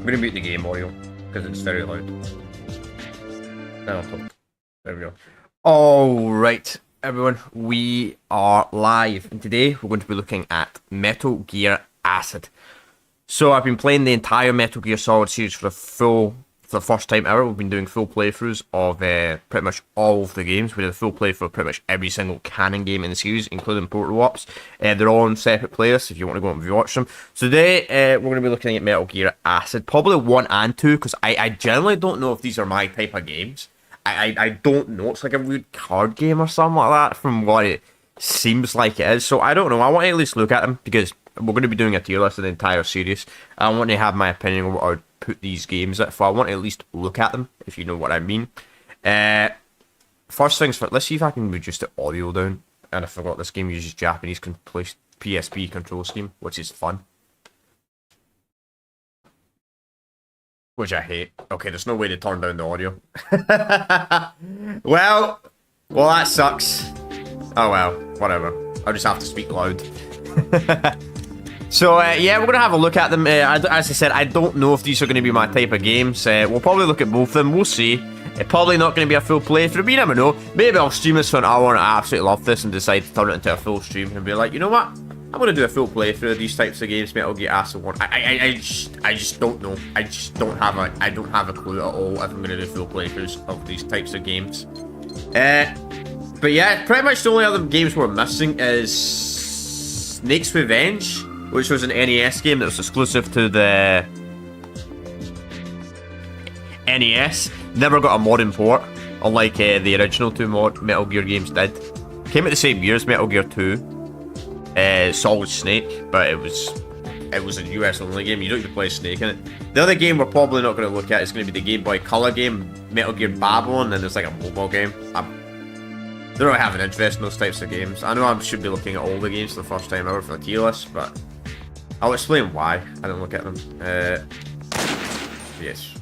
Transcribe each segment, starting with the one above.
I'm gonna mute the game audio because it's very loud. There we go. Alright, everyone, we are live, and today we're going to be looking at Metal Gear Acid. So I've been playing the entire Metal Gear Solid series for the first time ever. We've been doing full playthroughs of pretty much all of the games. We did a full playthrough of pretty much every single canon game in the series, including Portal Ops. They're all on separate playlists if you want to go and watch them. So today we're going to be looking at Metal Gear Acid, probably 1 and 2, because I generally don't know if these are my type of games. I don't know. It's like a weird card game or something like that from what it seems like it is. So I don't know. I want to at least look at them because we're going to be doing a tier list of the entire series. I want to have my opinion on what I would put these games at. So I want to at least look at them, if you know what I mean. First things first, let's see if I can reduce the audio down. And I forgot this game uses Japanese PSP control scheme, which is fun. Which I hate. Okay, there's no way to turn down the audio. Well, that sucks. Oh well, whatever. I'll just have to speak loud. So, yeah, we're going to have a look at them. As I said, I don't know if these are going to be my type of games. We'll probably look at both of them. We'll see. It's probably not going to be a full playthrough, but you never know. Maybe I'll stream this for an hour and I absolutely love this and decide to turn it into a full stream and be like, you know what? I'm going to do a full playthrough of these types of games, Metal Gear Acid 1. I just don't know. I just don't have a clue at all if I'm going to do full playthroughs of these types of games. But yeah, pretty much the only other games we're missing is Snake's Revenge, which was an NES game that was exclusive to the NES. Never got a modern port, unlike the original two Metal Gear games did. Came at the same year as Metal Gear 2. Solid Snake, but it was a US only game. You don't even play Snake in it. The other game we're probably not going to look at is going to be the Game Boy Color game, Metal Gear Babylon, and there's like a mobile game. I don't really have an interest in those types of games. I know I should be looking at all the games for the first time ever for the tier list, but I'll explain why I don't look at them. Yes,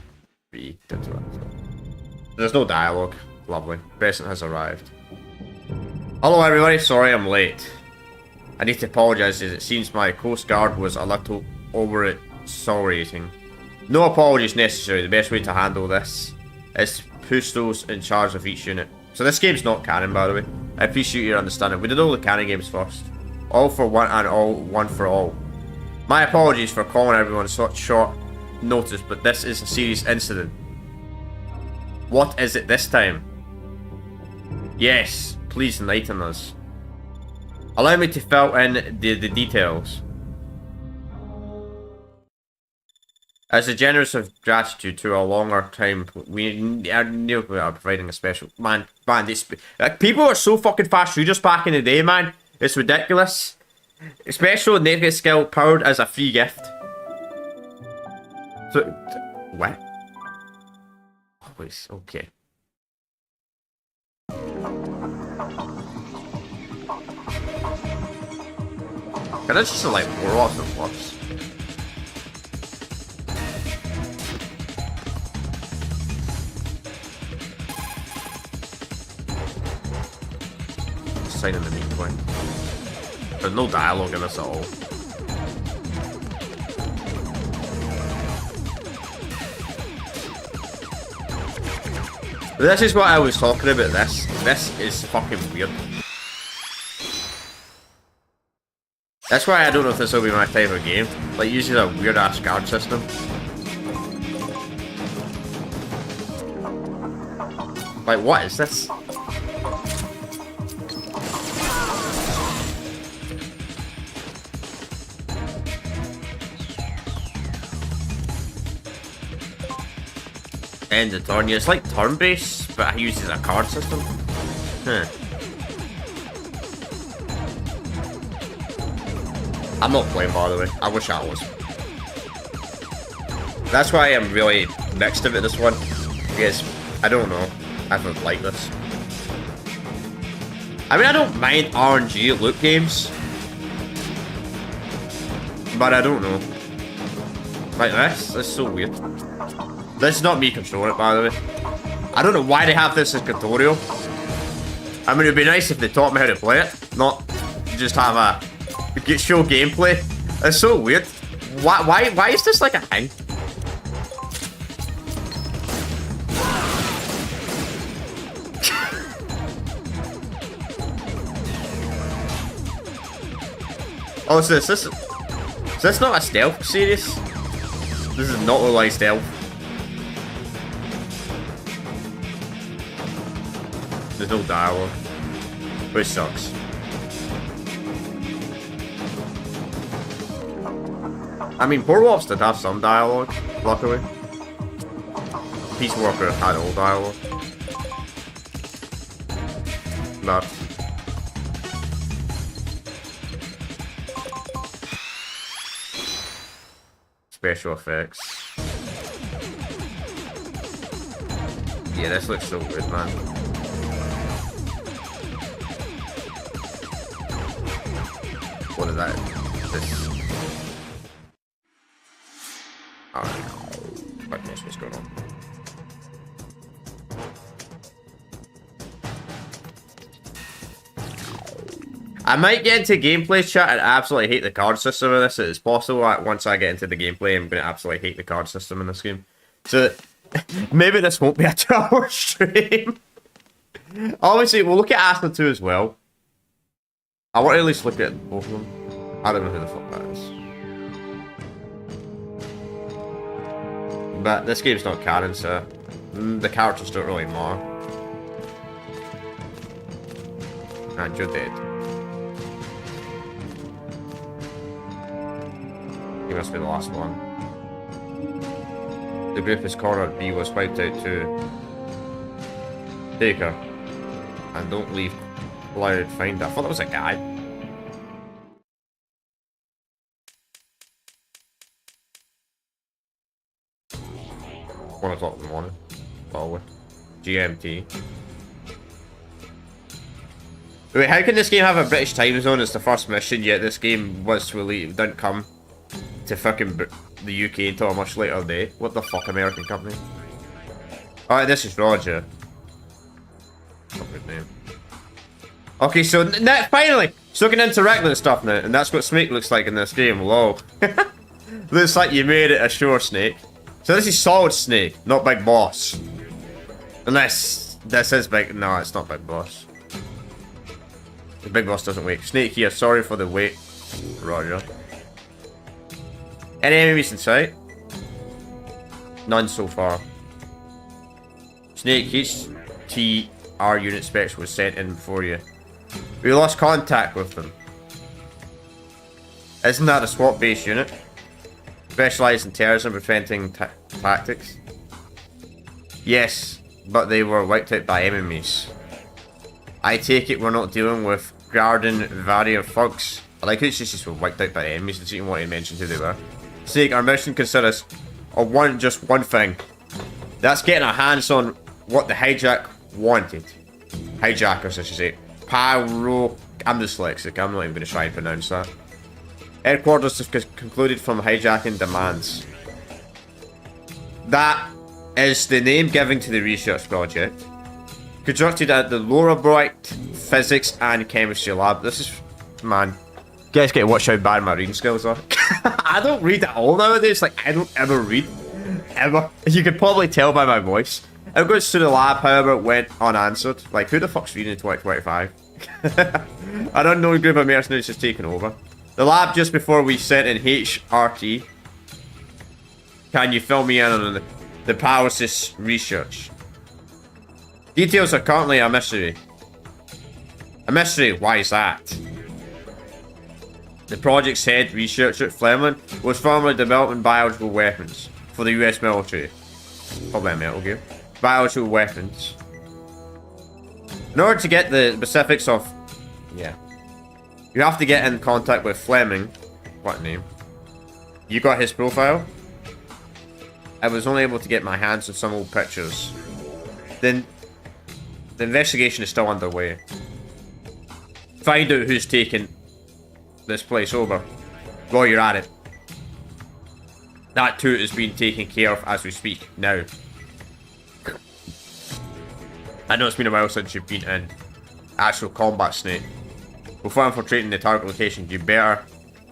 there's no dialogue. Lovely. Crescent has arrived. Hello everybody, sorry I'm late. I need to apologise as it seems my Coast Guard was a little over-accelerating. No apologies necessary. The best way to handle this is to push those in charge of each unit. So this game's not canon, by the way. I appreciate your understanding. We did all the canon games first. All for one and all one for all. My apologies for calling everyone such short notice, but this is a serious incident. What is it this time? Yes, please enlighten us. Allow me to fill in the details. As a generous of gratitude to a longer time, we are providing a special... Man, this... people are so fucking fast readers back in the day, man. It's ridiculous. Special negative skill powered as a free gift. So... What? Oh, wait, okay. Can I just like more awesome plus? Sign in the meat point. There's no dialogue in this at all. This is what I was talking about. This is fucking weird. That's why I don't know if this will be my favourite game. Like, usually a weird ass guard system. Like, what is this? End the turn. Yeah, it's like turn-based, but it uses a card system. Huh. I'm not playing, by the way. I wish I was. That's why I'm really mixed about this one. Because I don't know. I don't like this. I mean, I don't mind RNG loot games. But I don't know. Like this? This is so weird. This is not me controlling it, by the way. I don't know why they have this as tutorial. I mean, it'd be nice if they taught me how to play it. Not just have a... show gameplay. That's so weird. Why is this like a thing? Oh, so is this not a stealth series? This is not like stealth. There's no dialogue, which sucks. I mean, Boardwalks did have some dialogue, luckily. Peace Walker had all dialogue. But special effects. Yeah, this looks so good, man. What is that? This. Alright. What knows what's going on? I might get into gameplay chat and absolutely hate the card system of this. It's possible that once I get into the gameplay, I'm going to absolutely hate the card system in this game. So, maybe this won't be a 2-hour stream. Obviously, we'll look at Aston 2 as well. I want to at least look at both of them. I don't know who the fuck that is. But this game's not canon, so the characters don't really matter. And you're dead. He must be the last one. The group is cornered. B was wiped out too. Take her. And don't leave Loud. Find her. I thought that was a guy. 1 o'clock in the morning. Probably. GMT. Wait, how can this game have a British time zone as the first mission, yet this game was released, didn't come to fucking the UK until a much later day? What the fuck, American company? Alright, this is Roger. Good name. Okay, so finally, it's looking into regular stuff now, and that's what Snake looks like in this game. Lol. Looks like you made it ashore, Snake. So this is Solid Snake, not Big Boss. Unless this is Big. No, it's not Big Boss. The Big Boss doesn't wait. Snake here, sorry for the wait. Roger. Any enemies in sight? None so far. Snake, HTR unit specs was sent in before you. We lost contact with them. Isn't that a SWAT-based unit? Specialized in terrorism preventing tactics? Yes, but they were wiped out by enemies. I take it we're not dealing with Garden Varrier thugs. I like how it's just were wiped out by enemies. Didn't even want to mention who they were. Snake, our mission consists of just one thing. That's getting our hands on what the hijack wanted. Hijackers, I should say. Pyro... I'm dyslexic. I'm not even going to try and pronounce that. Headquarters have concluded from hijacking demands. That is the name given to the research project. Conducted at the Lorabright Physics and Chemistry Lab. This is... Man. You guys get to watch how bad my reading skills are. I don't read at all nowadays. Like, I don't ever read. Ever. You could probably tell by my voice. It goes to the lab, however, it went unanswered. Like, who the fuck's reading in 2025? An unknown group of mercenaries has taken over. The lab just before we sent in HRT. Can you fill me in on the paralysis research? Details are currently a mystery. A mystery? Why is that? The project's head researcher, Fleming, was formerly developing biological weapons for the US military. Probably a Metal Gear. Biological weapons. In order to get the specifics of... Yeah. You have to get in contact with Fleming. What name? You got his profile? I was only able to get my hands on some old pictures. Then... The investigation is still underway. Find out who's taken this place over. While you're at it. That too is being taken care of as we speak now. I know it's been a while since you've been in actual combat, Snake. Before infiltrating the target location, you better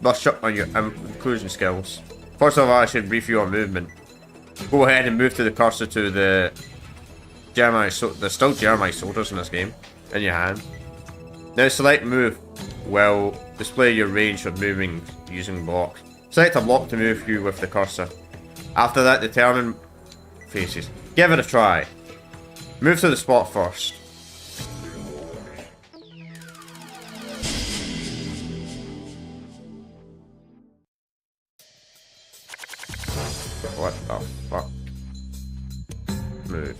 brush up on your inclusion skills. First of all, I should brief you on movement. Go ahead and move to the cursor to the German. There's still German soldiers in this game in your hand. Now select move. will display your range of moving using blocks. Select a block to move you with the cursor. After that, determine faces. Give it a try. Move to the spot first. What the fuck? Move.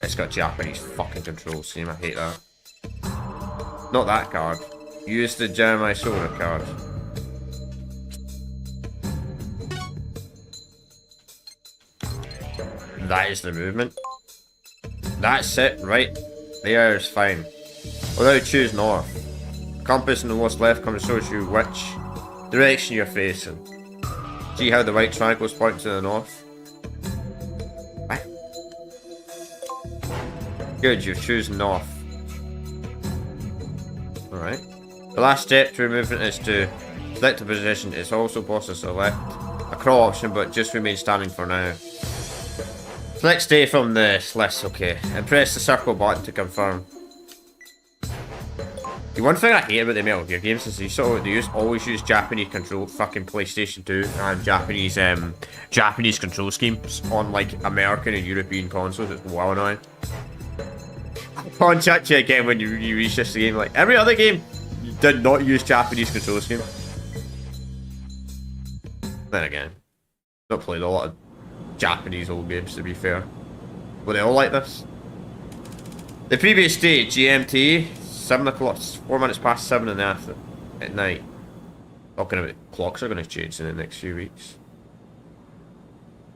It's got Japanese fucking controls scheme, I hate that. Not that card. Use the Jeremiah Soda card. That is the movement. That's it, right? There is fine. Although choose north. Compass in the lowest left corner shows you which direction you're facing. See how the right triangles point to the north? What? Good, you've chosen north. Alright. The last step to removing is to select a position. It's also possible to select a crawl option, but just remain standing for now. Select stay from this list, okay. And press the circle button to confirm. The one thing I hate about the Metal Gear games is they always use Japanese control, fucking PlayStation 2 and Japanese control schemes on like American and European consoles. It's well annoying. I'll contact you again when you reach this game. Like every other game did not use Japanese control scheme. Then again, not played a lot of Japanese old games to be fair. Were they all like this? The previous day, GMT, 7 o'clock, 4 minutes past 7 in the afternoon, at night. Talking about clocks are going to change in the next few weeks.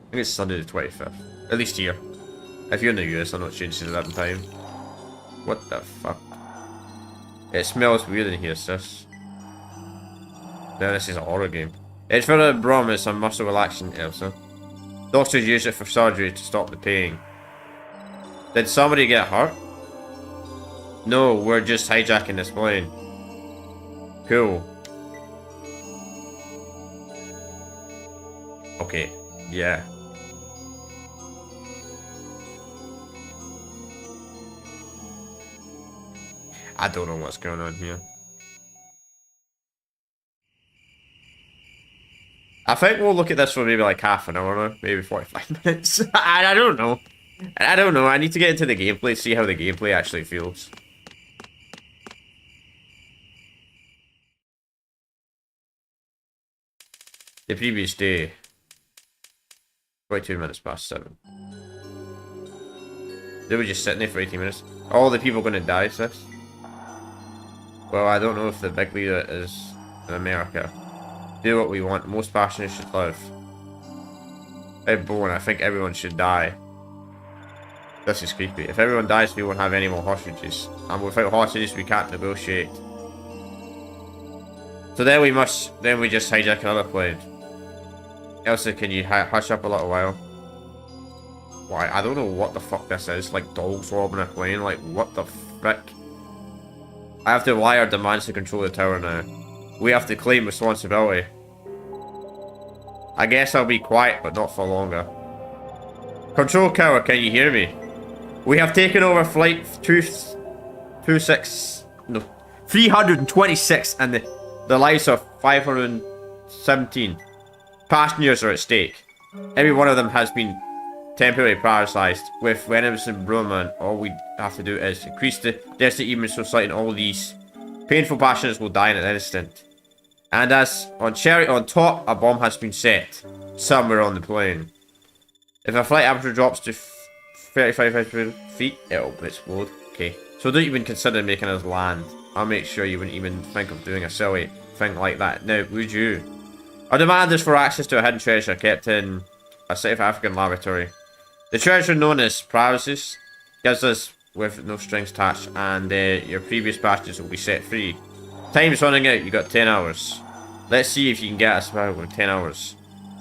I think it's Sunday the 25th. At least here. If you're in the US, I'm not changing it that time. What the fuck? It smells weird in here, sis. Now this is a horror game. It's for the Brahmas and muscle relaxing, Elsa. Doctors use it for surgery to stop the pain. Did somebody get hurt? No, we're just hijacking this plane. Cool. Okay, yeah. I don't know what's going on here. I think we'll look at this for maybe like half an hour now, maybe 45 minutes. I don't know. I don't know. I need to get into the gameplay, see how the gameplay actually feels. The previous day. 22 minutes past 7. They were just sitting there for 18 minutes. All the people going to die, sis? Well, I don't know if the big leader is in America. Do what we want. Most passionate should live. I'm born. I think everyone should die. This is creepy. If everyone dies, we won't have any more hostages. And without hostages, we can't negotiate. So then we just hijack another plane. Elsa, can you hush up a little while? Why? I don't know what the fuck this is. Like dogs robbing a plane. Like what the frick? I have to wire demands to control the tower now. We have to claim responsibility. I guess I'll be quiet, but not for longer. Control tower, can you hear me? We have taken over flight 326 and the lives of 517 passengers are at stake. Every one of them has been temporarily paralysed. With Venomous and Broman, all we have to do is increase the density even so slight, and all these painful passengers will die in an instant. And as on cherry on top, a bomb has been set somewhere on the plane. If a flight temperature drops to 35,000 feet, it'll explode. Okay, so don't even consider making us land. I'll make sure you wouldn't even think of doing a silly thing like that. Now, would you? Our demand is for access to a hidden treasure kept in a South African laboratory. The treasure, known as Paralysis, gives us with no strings attached, and your previous passengers will be set free. Time's running out. You got 10 hours. Let's see if you can get us back with 10 hours.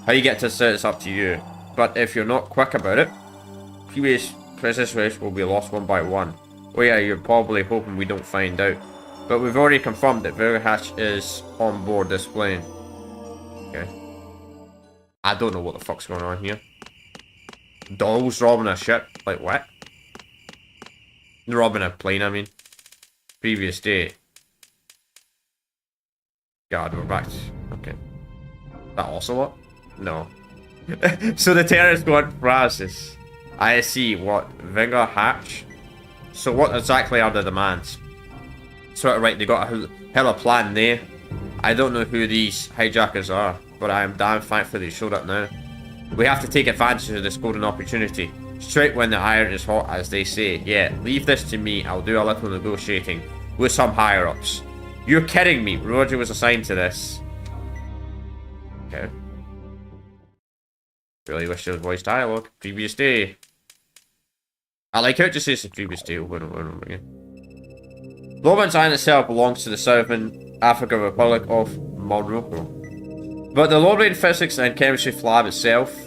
How you get to set it's up to you. But if you're not quick about it, previous prisoners will be lost one by one. Oh yeah, you're probably hoping we don't find out. But we've already confirmed that Verhatch is on board this plane. Okay. I don't know what the fuck's going on here. Dolls robbing a ship? Like what? Robbing a plane, I mean. Previous day. God, we're back. Okay. That Ocelot? No. So the terrorists want paralysis. I see. What? Vigor Hatch? So what exactly are the demands? Sort of right, they got a hell of a plan there. I don't know who these hijackers are, but I am damn thankful they showed up now. We have to take advantage of this golden opportunity. Straight when the iron is hot, as they say. Yeah, leave this to me. I'll do a little negotiating with some higher-ups. You're kidding me. Roger was assigned to this. Okay. Really wish there was voice dialogue. Previous day. I like how it just says the previous day over and over and over again. Loman's Island itself belongs to the Southern African Republic of Morocco. But the Lorraine Physics and Chemistry Lab itself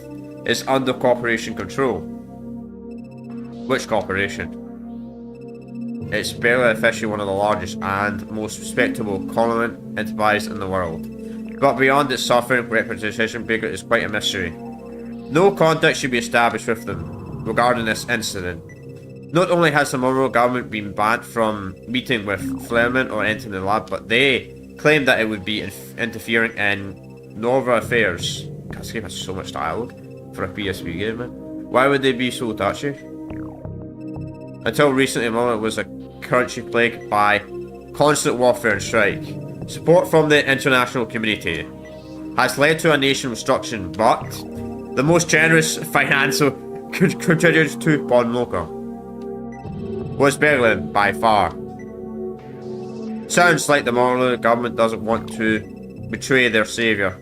is under corporation control. Which corporation? It's barely officially one of the largest and most respectable colonizing enterprises in the world. But beyond its suffering reputation, Baker is quite a mystery. No contact should be established with them regarding this incident. Not only has the Morocco government been banned from meeting with Fleming or entering the lab, but they claim that it would be interfering in Nova affairs. This game has so much dialogue for a PSP game, man. Why would they be so touchy? Until recently, Morocco was a country plagued by constant warfare and strike. Support from the international community has led to a nation destruction, but the most generous financial contributors to Morocco was Berlin by far. Sounds like the Moroccan government doesn't want to betray their saviour.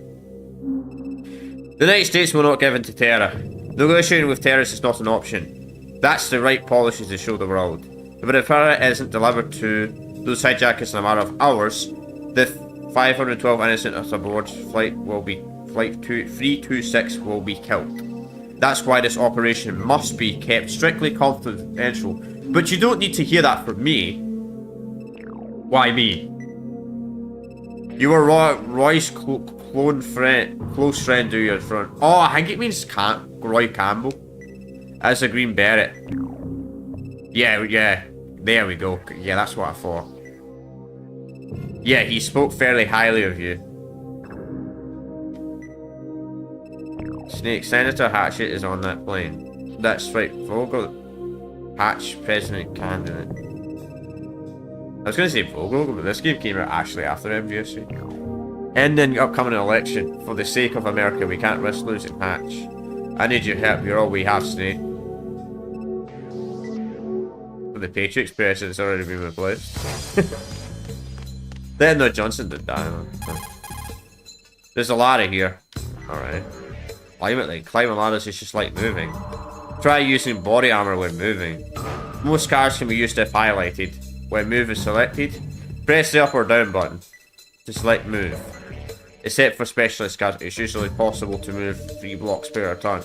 The United States will not give in to terror. Negotiating with terrorists is not an option. That's the right policy to show the world. But if terror isn't delivered to those hijackers in a matter of hours, the 512 innocent aboard flight 326 will be killed. That's why this operation must be kept strictly confidential. But you don't need to hear that from me. Why me? You were Roy's close friend, do you? Front? Oh, I think it means Roy Campbell. As a Green Beret. Yeah. There we go. Yeah, that's what I thought. Yeah, he spoke fairly highly of you. Snake, Senator Hatchet is on that plane. That's right, Vogel. Hatch, president candidate. I was going to say Vogel, but this game came out actually after MGSC. Ending upcoming election. For the sake of America, we can't risk losing Hatch. I need your help. You're all we have, Snake. The Patriots president's already been replaced. Then no, Johnson did die. There's a ladder here. Alright. Climbing ladders is just like moving. Try using body armor when moving. Most cars can be used if highlighted. When move is selected, press the up or down button to select move. Except for specialist cars, it's usually possible to move 3 blocks per turn.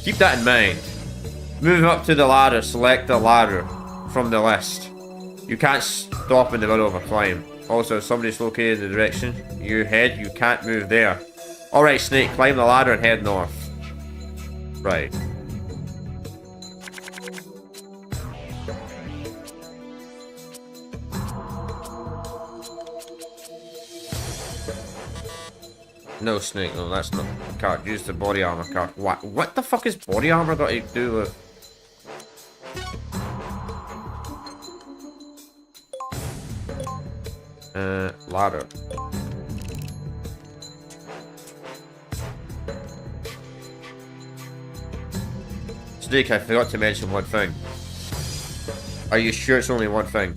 Keep that in mind. Move up to the ladder, select the ladder from the list. You can't stop in the middle of a climb. Also, if somebody's located in the direction you head, you can't move there. Alright, Snake, climb the ladder and head north. Right. No, Snake, no, that's not the card. Use the body armor card. What the fuck is body armor got to do with... ladder. Snake, I forgot to mention one thing. Are you sure it's only one thing?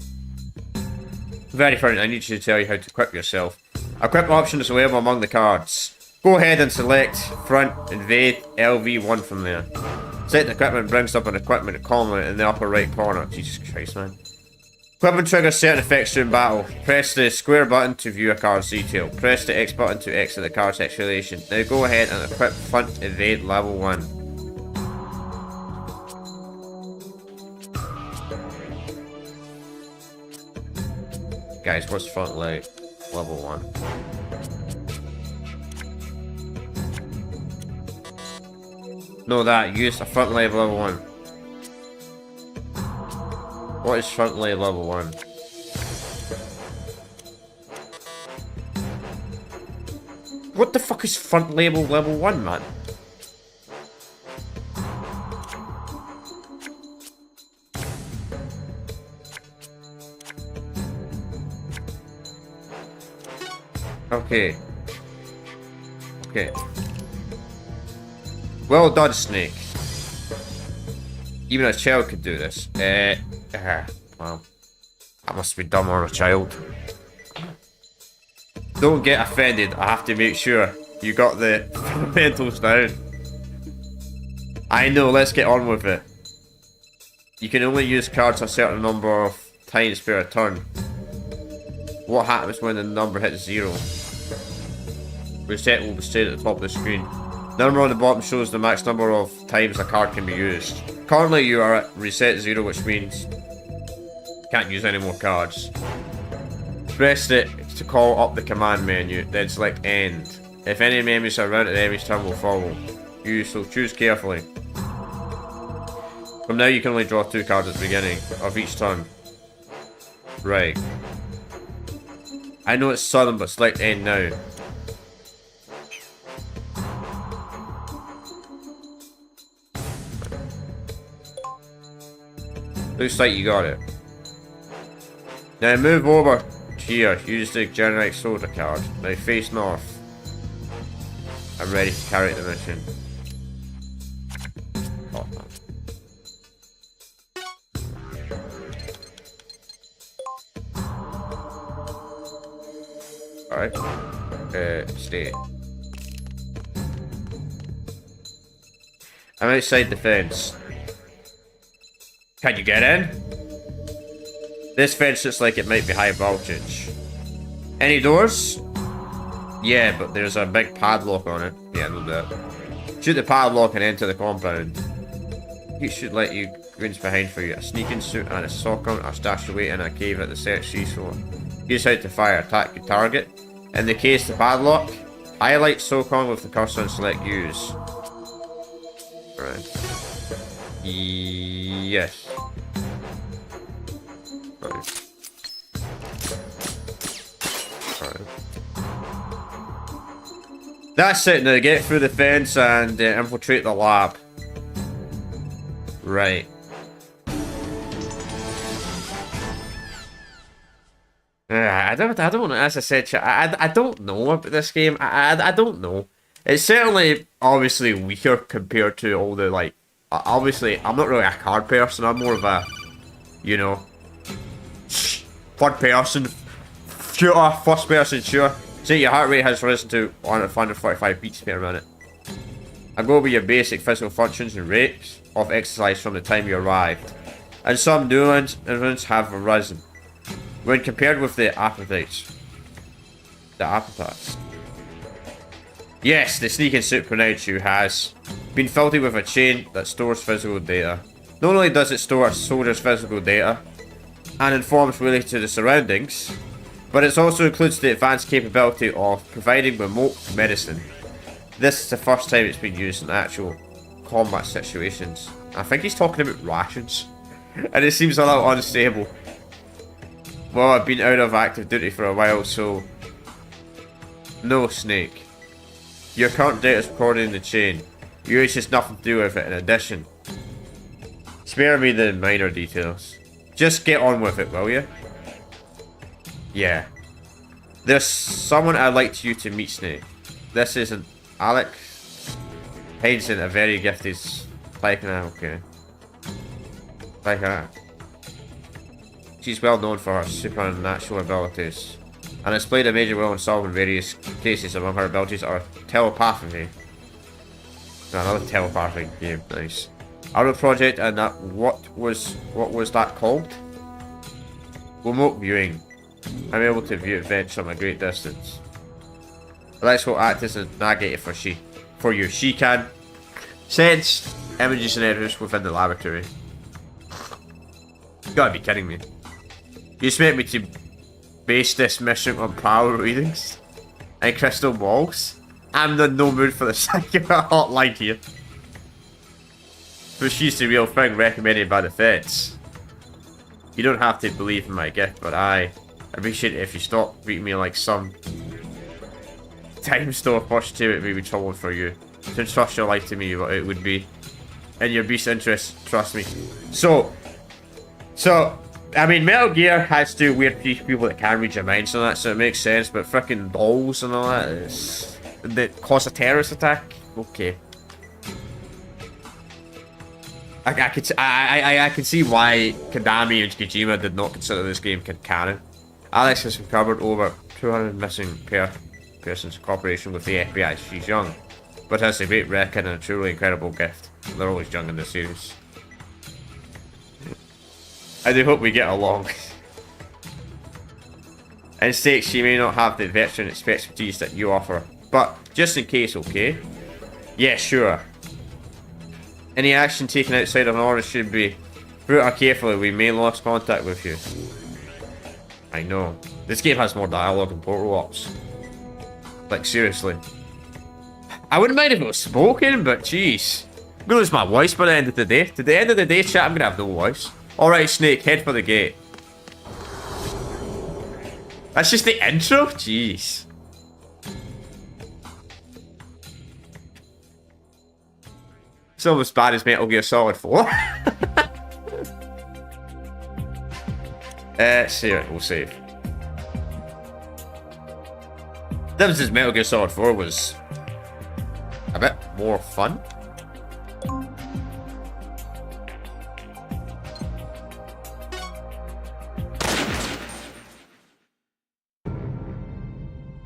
Very fine, I need you to tell you how to equip yourself. Equip option is available among the cards. Go ahead and select front invade LV1 from there. Select the equipment brings up an equipment column in the upper right corner. Jesus Christ, man. Equipment triggers certain effects during battle. Press the square button to view a card's detail. Press the X button to exit the card's exhalation. Now go ahead and equip front invade level 1. Guys, what's front leg level 1? No, that. Use a front leg level 1. What is front leg level 1? What the fuck is front label level 1, man? Okay. Okay. Well done, Snake. Even a child could do this. Well, I must be dumb or a child. Don't get offended. I have to make sure you got the fundamentals down. I know, let's get on with it. You can only use cards a certain number of times per turn. What happens when the number hits 0? Reset will be stayed at the top of the screen. The number on the bottom shows the max number of times a card can be used. Currently you are at reset 0, which means you can't use any more cards. Press it to call up the command menu, then select end. If any enemies are around at the enemy's turn will follow you, so choose carefully. From now you can only draw 2 cards at the beginning of each turn. Right. I know it's sudden, but select end now. Looks like you got it. Now move over here. Use the generic soda card. Now face north. I'm ready to carry out the mission. Oh, alright. Stay. I'm outside the fence. Can you get in? This fence looks like it might be high voltage. Any doors? Yeah, but there's a big padlock on it. Yeah, I know that. Shoot the padlock and enter the compound. It should let you goons behind for you. A sneaking suit and a shotgun are stashed away in a cave at the set seashore. Use how to fire. Attack your target. In the case the padlock, highlight SOCON with the cursor and select use. Right. Yes. Right. Right. That's it now. Get through the fence and infiltrate the lab. Right. I don't know. As I said, I don't know about this game. I don't know. It's certainly obviously weaker compared to all the like. Obviously, I'm not really a card person. I'm more of a, you know, third person shooter, first person shooter. See, your heart rate has risen to 145 beats per minute. I go over your basic physical functions and rates of exercise from the time you arrived, and some nuance have risen when compared with the appetites. Yes, the sneaking suit pronounced you has been filled with a chain that stores physical data. Not only does it store a soldier's physical data and informs related to the surroundings, but it also includes the advanced capability of providing remote medicine. This is the first time it's been used in actual combat situations. I think he's talking about rations, and it seems a little unstable. Well, I've been out of active duty for a while, so no, Snake. Your current data is recorded in the chain. Yours has nothing to do with it in addition. Spare me the minor details. Just get on with it, will you? Yeah. There's someone I'd like you to meet, Snake. This isn't Alex Heinzen, a very gifted okay. She's well known for her supernatural abilities, and has played a major role in solving various cases. Among her abilities are telepathy. Another telepathy game, nice. Our project and that what was that called? Remote viewing. I'm able to view events from a great distance. Alex will act as a navigator for you. She can sense images and errors within the laboratory. You gotta be kidding me. You expect me to base this mission on power readings and crystal balls? I'm in no mood for the second hotline here. But she's the real thing recommended by the feds. You don't have to believe in my gift, but I appreciate it if you stop treating me like some times though, first two it may be trouble for you. To trust your life to me, what it would be. In your best interest, trust me. So, I mean, Metal Gear has to do weird people that can read your minds and that, so it makes sense, but freaking dolls and all that is... that cause a terrorist attack? Okay. I can see why Konami and Kojima did not consider this game canon. Alex has recovered over 200 missing persons in cooperation with the FBI. She's young, but has a great record and a truly incredible gift. They're always young in this series. I do hope we get along. In stakes, she may not have the veteran expertise that you offer, but just in case, okay? Yeah, sure. Any action taken outside of an order should be brought carefully. We may lose contact with you. I know. This game has more dialogue than Portal Ops. Like, seriously. I wouldn't mind if it was spoken, but jeez. I'm gonna lose my voice by the end of the day. To the end of the day, chat, I'm gonna have no voice. Alright, Snake, head for the gate. That's just the intro? Jeez. It's almost bad as Metal Gear Solid 4. Save it, we'll save. That was just Metal Gear Solid 4 was a bit more fun.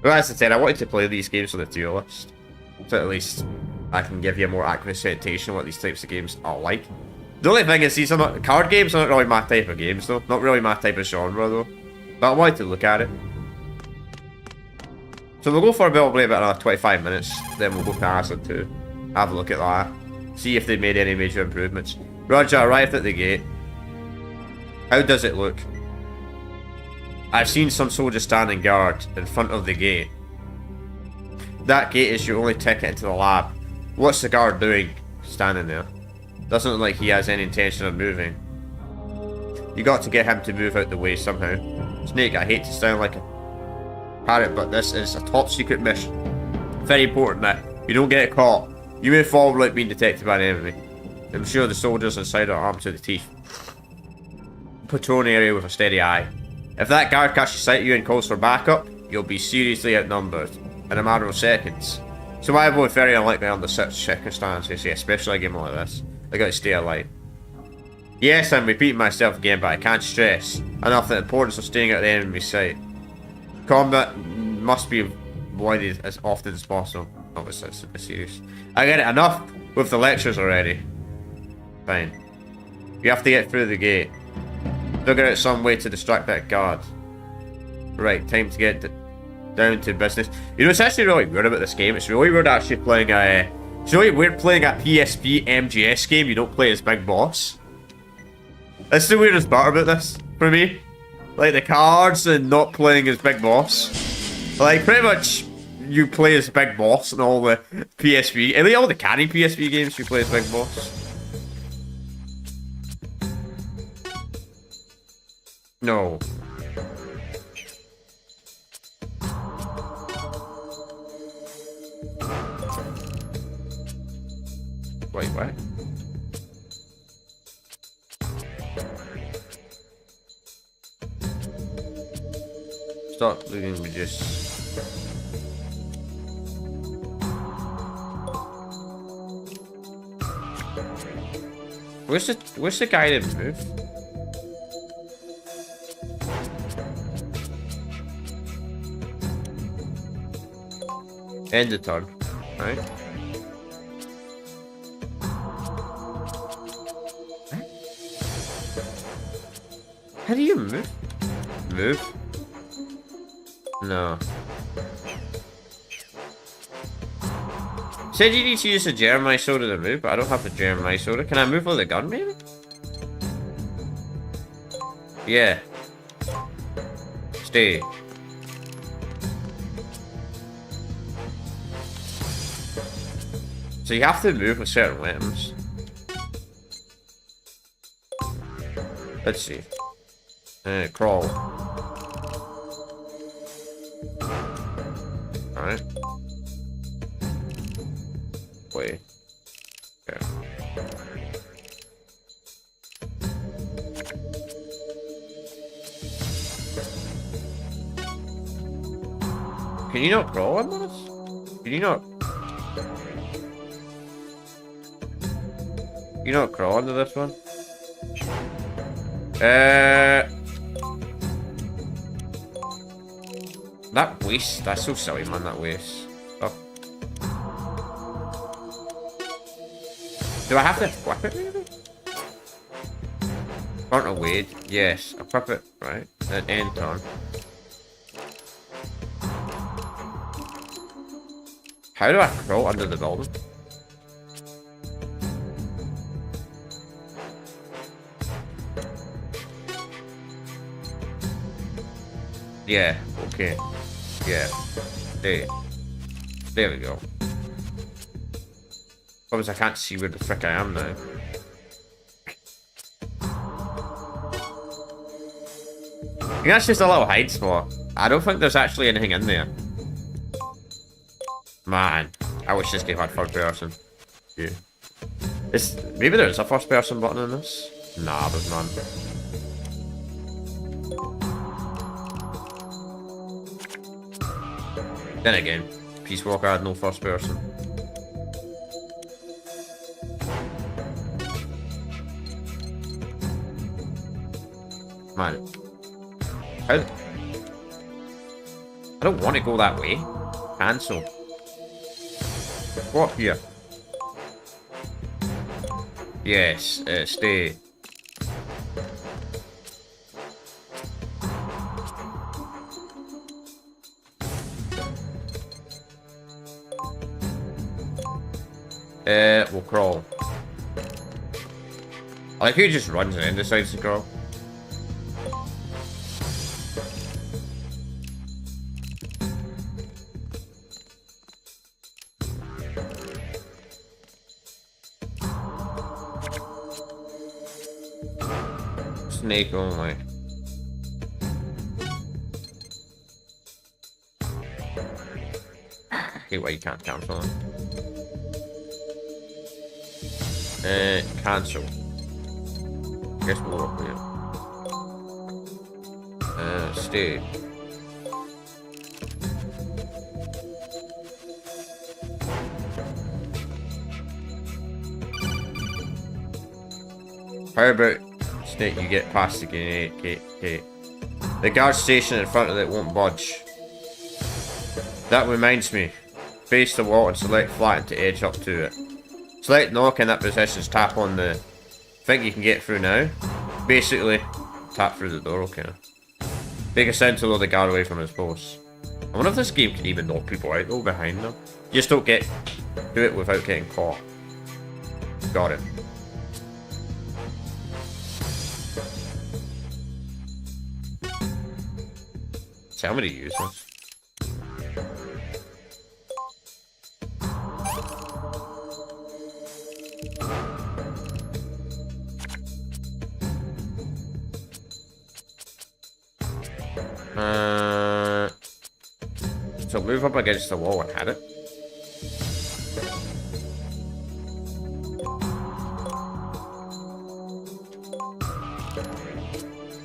Well, as I said, I wanted to play these games on the tier list, so at least I can give you a more accurate presentation of what these types of games are like. The only thing is, these are not card games. Are not really my type of games, though. Not really my type of genre, though. But I wanted to look at it. So we'll go for probably about another 25 minutes. Then we'll go to Acid 2. Have a look at that. See if they made any major improvements. Roger, arrived at the gate. How does it look? I've seen some soldiers standing guard in front of the gate. That gate is your only ticket into the lab. What's the guard doing standing there? Doesn't look like he has any intention of moving. You got to get him to move out the way somehow. Snake, I hate to sound like a parrot, but this is a top secret mission. Very important that you don't get caught. You move forward without being detected by the enemy. I'm sure the soldiers inside are armed to the teeth. Patrol area with a steady eye. If that guard catches sight of you and calls for backup, you'll be seriously outnumbered in a matter of seconds. Survival is very unlikely under such circumstances, yeah, especially a game like this. I gotta stay alive. Yes, I'm repeating myself again, but I can't stress enough the importance of staying out of the enemy's sight. Combat must be avoided as often as possible. Oh, it's serious. I get it, enough with the lectures already. Fine. You have to get through the gate. Figure out some way to distract that guard. Right, time to get down to business. You know, it's actually really weird about this game. It's really weird actually playing a... It's really weird playing a PSP MGS game you don't play as Big Boss. That's the weirdest part about this, for me. Like, the cards and not playing as Big Boss. Like, pretty much, you play as Big Boss in all the PSP... At least all the canon PSP games you play as Big Boss. No. Wait, what? Stop looking at just... Where's the guy that moved? End the turn, right? How do you move? Move? No. Said you need to use the Jeremiah soda to move, but I don't have the Jeremiah soda. Can I move with the gun, maybe? Yeah. Stay. So you have to move with certain weapons. Let's see. Crawl. Alright. way. Okay. Can you not crawl under this? Can you not? Can you not crawl under this one? That waste, that's so silly, man, that waste. Oh. Do I have to equip it, maybe? Front of Wade, yes. Equip it, right? Then end turn. How do I crawl under the building? Yeah, okay. Yeah. There we go. Obviously, I can't see where the frick I am now. I think that's just a little hide spot. I don't think there's actually anything in there. Man, I wish this game had first person. Yeah. Maybe there's a first person button in this? Nah, there's none. Then again, Peace Walker had no first person. Man. How? I don't want to go that way. Cancel. What here? Yes, stay. We'll crawl. I like who just runs and decides to crawl. Snake only. Okay, why you can't cancel them. Cancel. Guess we'll work with it. Stay. How about Snake, you get past the gate? The guard station in front of it won't budge. That reminds me. Face the wall and select flatten to edge up to it. Select knock in that position, tap on the thing you can get through now. Basically, tap through the door, okay. Make a sound to lure the guard away from his post. I wonder if this game can even knock people out though behind them. You just don't do it without getting caught. Got it. Tell me to use this. So move up against the wall and hit it.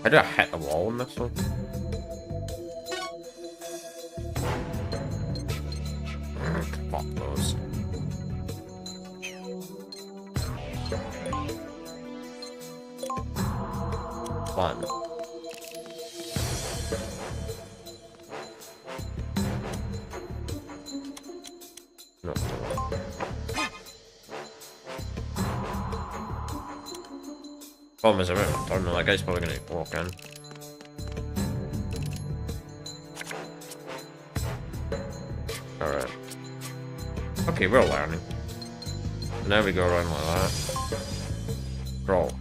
How do I hit the wall on this one? Fuck those. Fun. No. Problem is, I don't know, that guy's probably gonna walk in. Alright. Okay, we're learning. Now we go around like that. Crawl.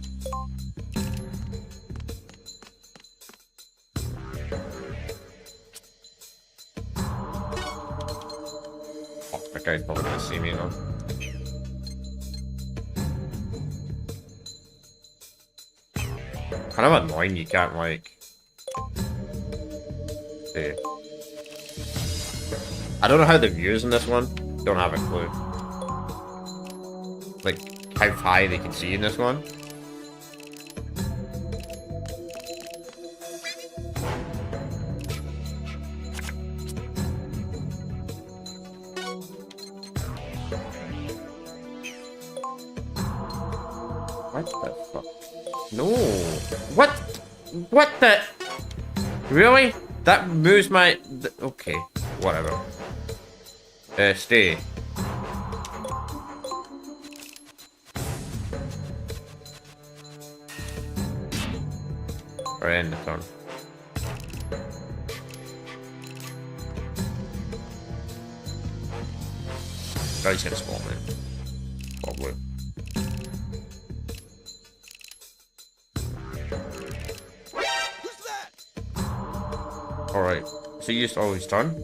Oh, that guy's probably gonna see me now. Kind of annoying you can't, like... See. I don't know how they're using this one. Don't have a clue. like how high they can see in this one. What the fuck? No. What? What the? Really? That moves my... Okay. Whatever. Stay. Or end the turn. Oh, he's gonna spawn me. Probably. Alright. So you just always turn?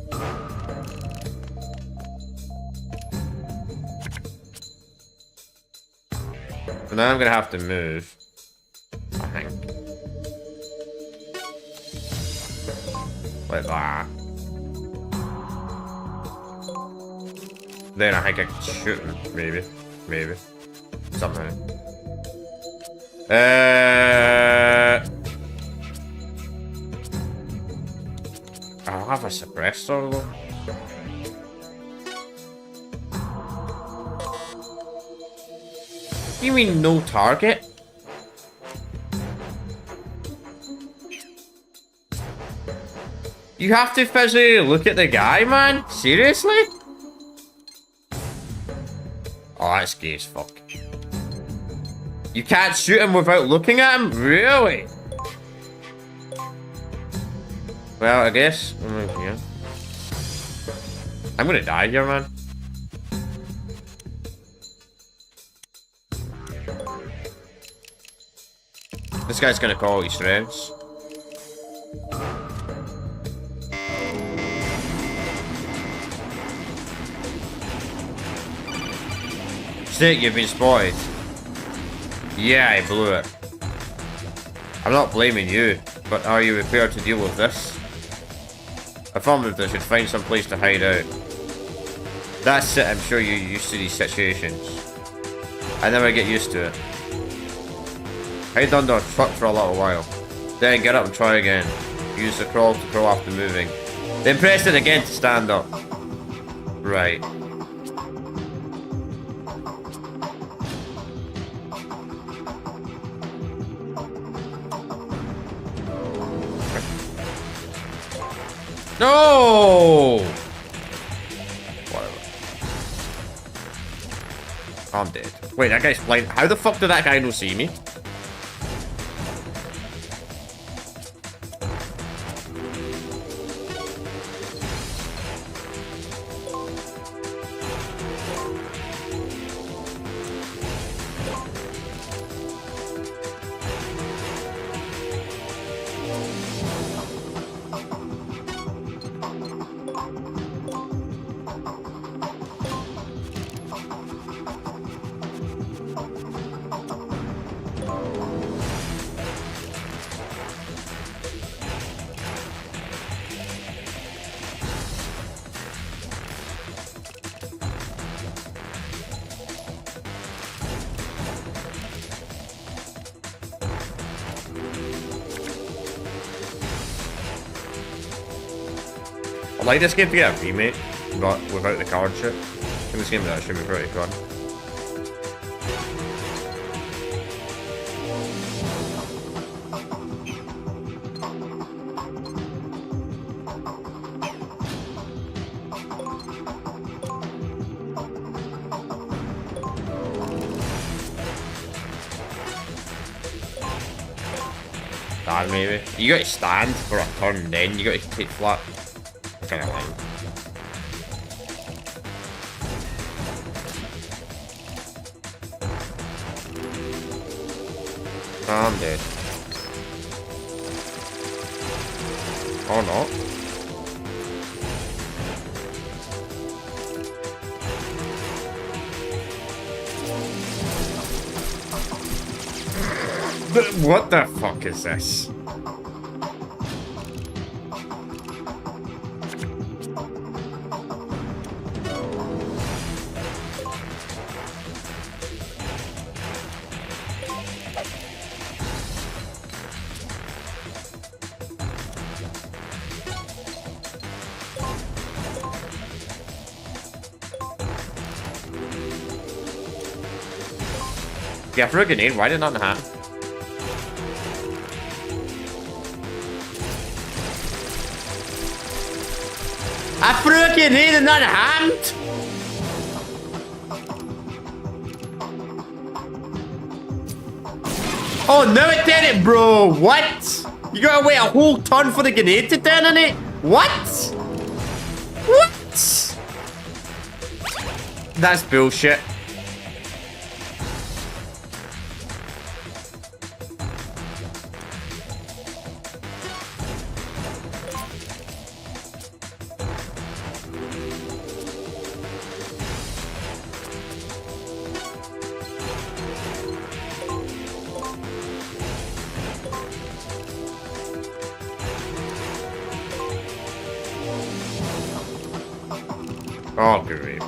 So now I'm gonna have to move. I think. Like that. Then I think I can shoot him. Maybe. Maybe. Somehow. I don't have a suppressor though. You mean no target? You have to physically look at the guy, man? Seriously? Oh, that's gay as fuck. You can't shoot him without looking at him? Really? Well, I guess. Yeah. I'm gonna die here, man. This guy's gonna call his friends. Snake, you've been spotted. Yeah, I blew it. I'm not blaming you, but are you prepared to deal with this? Affirmative, should find some place to hide out. That's it, I'm sure you're used to these situations. I never get used to it. Hide under a truck for a little while. Then get up and try again. Use the crawl to crawl after moving. Then press it again to stand up. Right. No! Whatever. I'm dead. Wait, that guy's blind. How the fuck did that guy not see me? I'd like this game to get a remake, but without the card shit. In this game that should be pretty fun. Stand maybe. You gotta stand for a turn, then you gotta take flat. Kind of lame. I'm dead. Oh no. What the fuck is this? Yeah, I threw a grenade. Why did nothing happen? I threw a grenade and nothing happened! Oh, no it didn't, bro! What? You gotta wait a whole turn for the grenade to detonate? What? What? That's bullshit. Oh, great.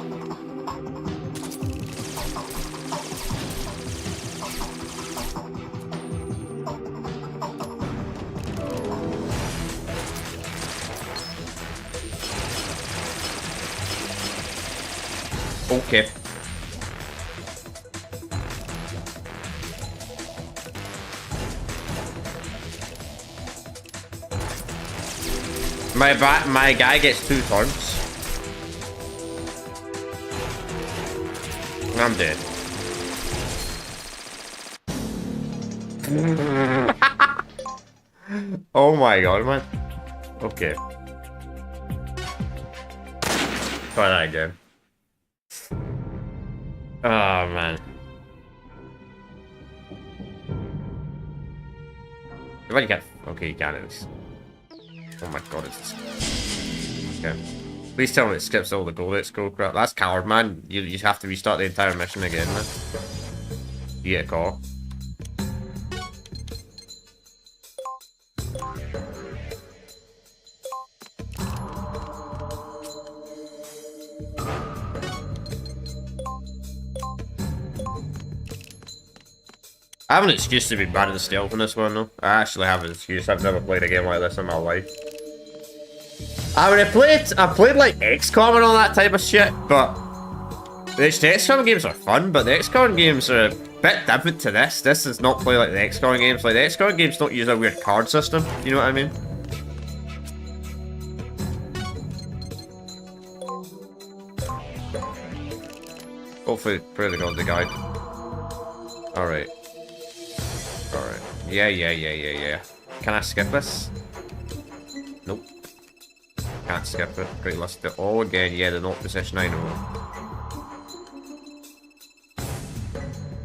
Okay. My guy gets 2 turns. I'm dead. Oh my god, man. Okay. Try that again. Oh man. What you got? Okay, you got it. Oh my god, it's... Okay. Please tell me it skips all the bullets, go crap. That's coward, man. You have to restart the entire mission again, man. You get caught. I have an excuse to be bad at stealth in this one, though. I actually have an excuse. I've never played a game like this in my life. I mean, I played like XCOM and all that type of shit, but the XCOM games are fun, but the XCOM games are a bit different to this. This does not play like the XCOM games. Like, the XCOM games don't use a weird card system, you know what I mean? Hopefully, pray to God, the guide. Alright. Alright. Yeah. Can I skip this? Nope. Can't skip it. Great, let's do it all again. Yeah, the not position, I know.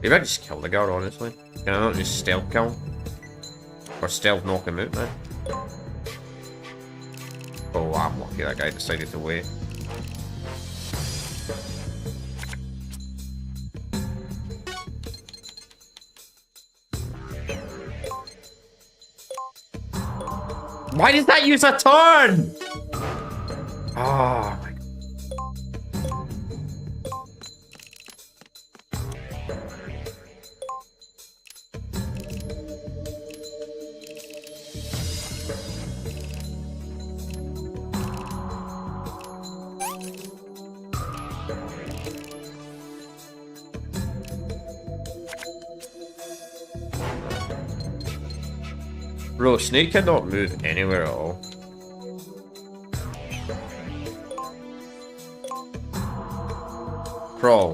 Maybe I just kill the guard, honestly. Can I not just stealth kill him? Or stealth knock him out, man? Oh, I'm lucky that guy decided to wait. Why does that use a turn? Oh my. Bro, Snake cannot move anywhere at all. Crawl.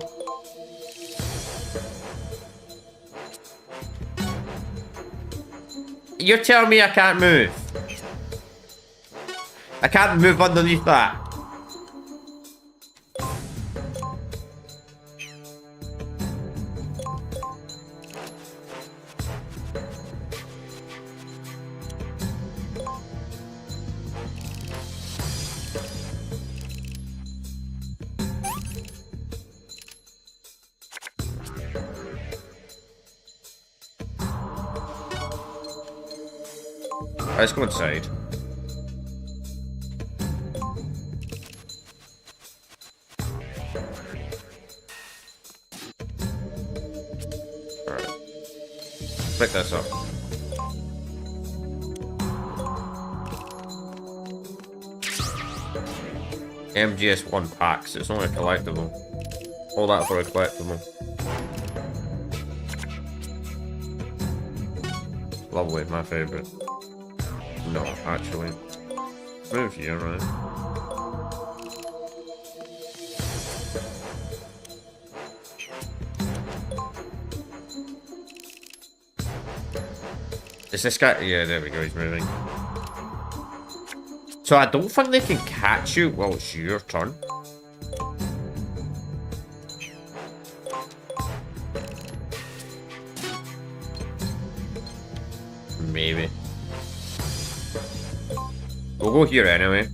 You're telling me I can't move? I can't move underneath that. Let's go inside. Alright. Pick this up. MGS1 packs, it's only a collectible. All that for a collectible. Lovely, my favourite. No, actually. Move here, right? Is this guy? Yeah, there we go, he's moving. So I don't think they can catch you while it's your turn. Maybe. We'll go here anyway.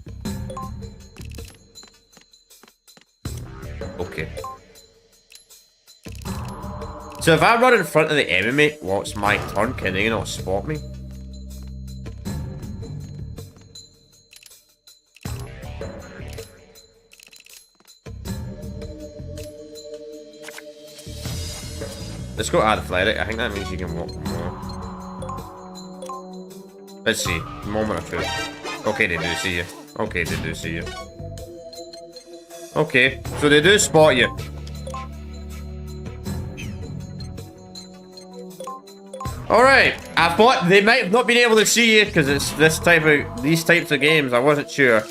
Okay. So if I run in front of the enemy while it's my turn, can they not spot me? Let's go athletic. I think that means you can walk more. Let's see. Moment of truth. Okay, they do see you. Okay, they do see you. Okay, so they do spot you. Alright, I thought they might have not been able to see you because it's these types of games. I wasn't sure.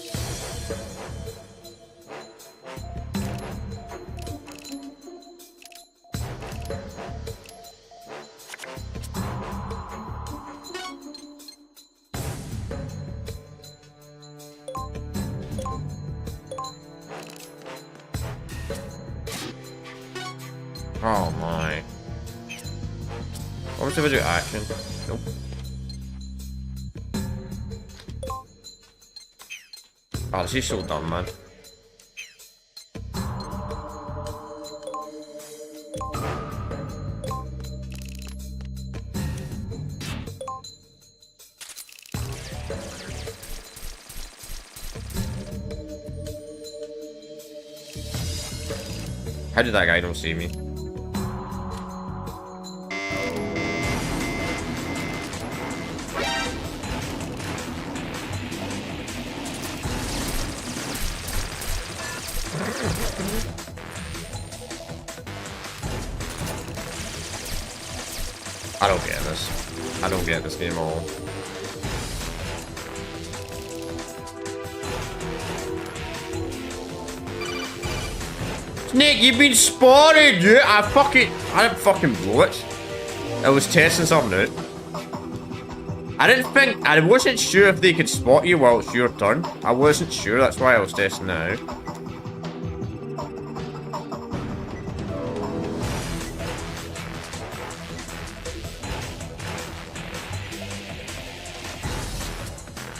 Oh my. What was if I do action? Nope. Oh, this is so dumb, man. How did that guy not see me? I don't get this. I don't get this game at all. Snake, you've been spotted, dude. I didn't fucking blow it. I was testing something out. I wasn't sure if they could spot you while it's your turn. I wasn't sure, that's why I was testing that out.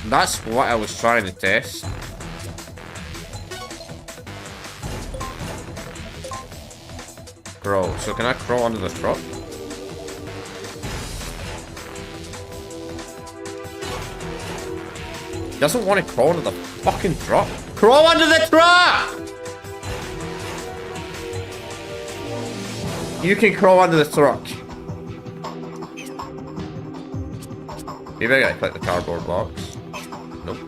That's what I was trying to test. Bro, so can I crawl under the truck? Doesn't want to crawl under the fucking truck. Crawl under the truck! You can crawl under the truck. Maybe I gotta click the cardboard box. Nope.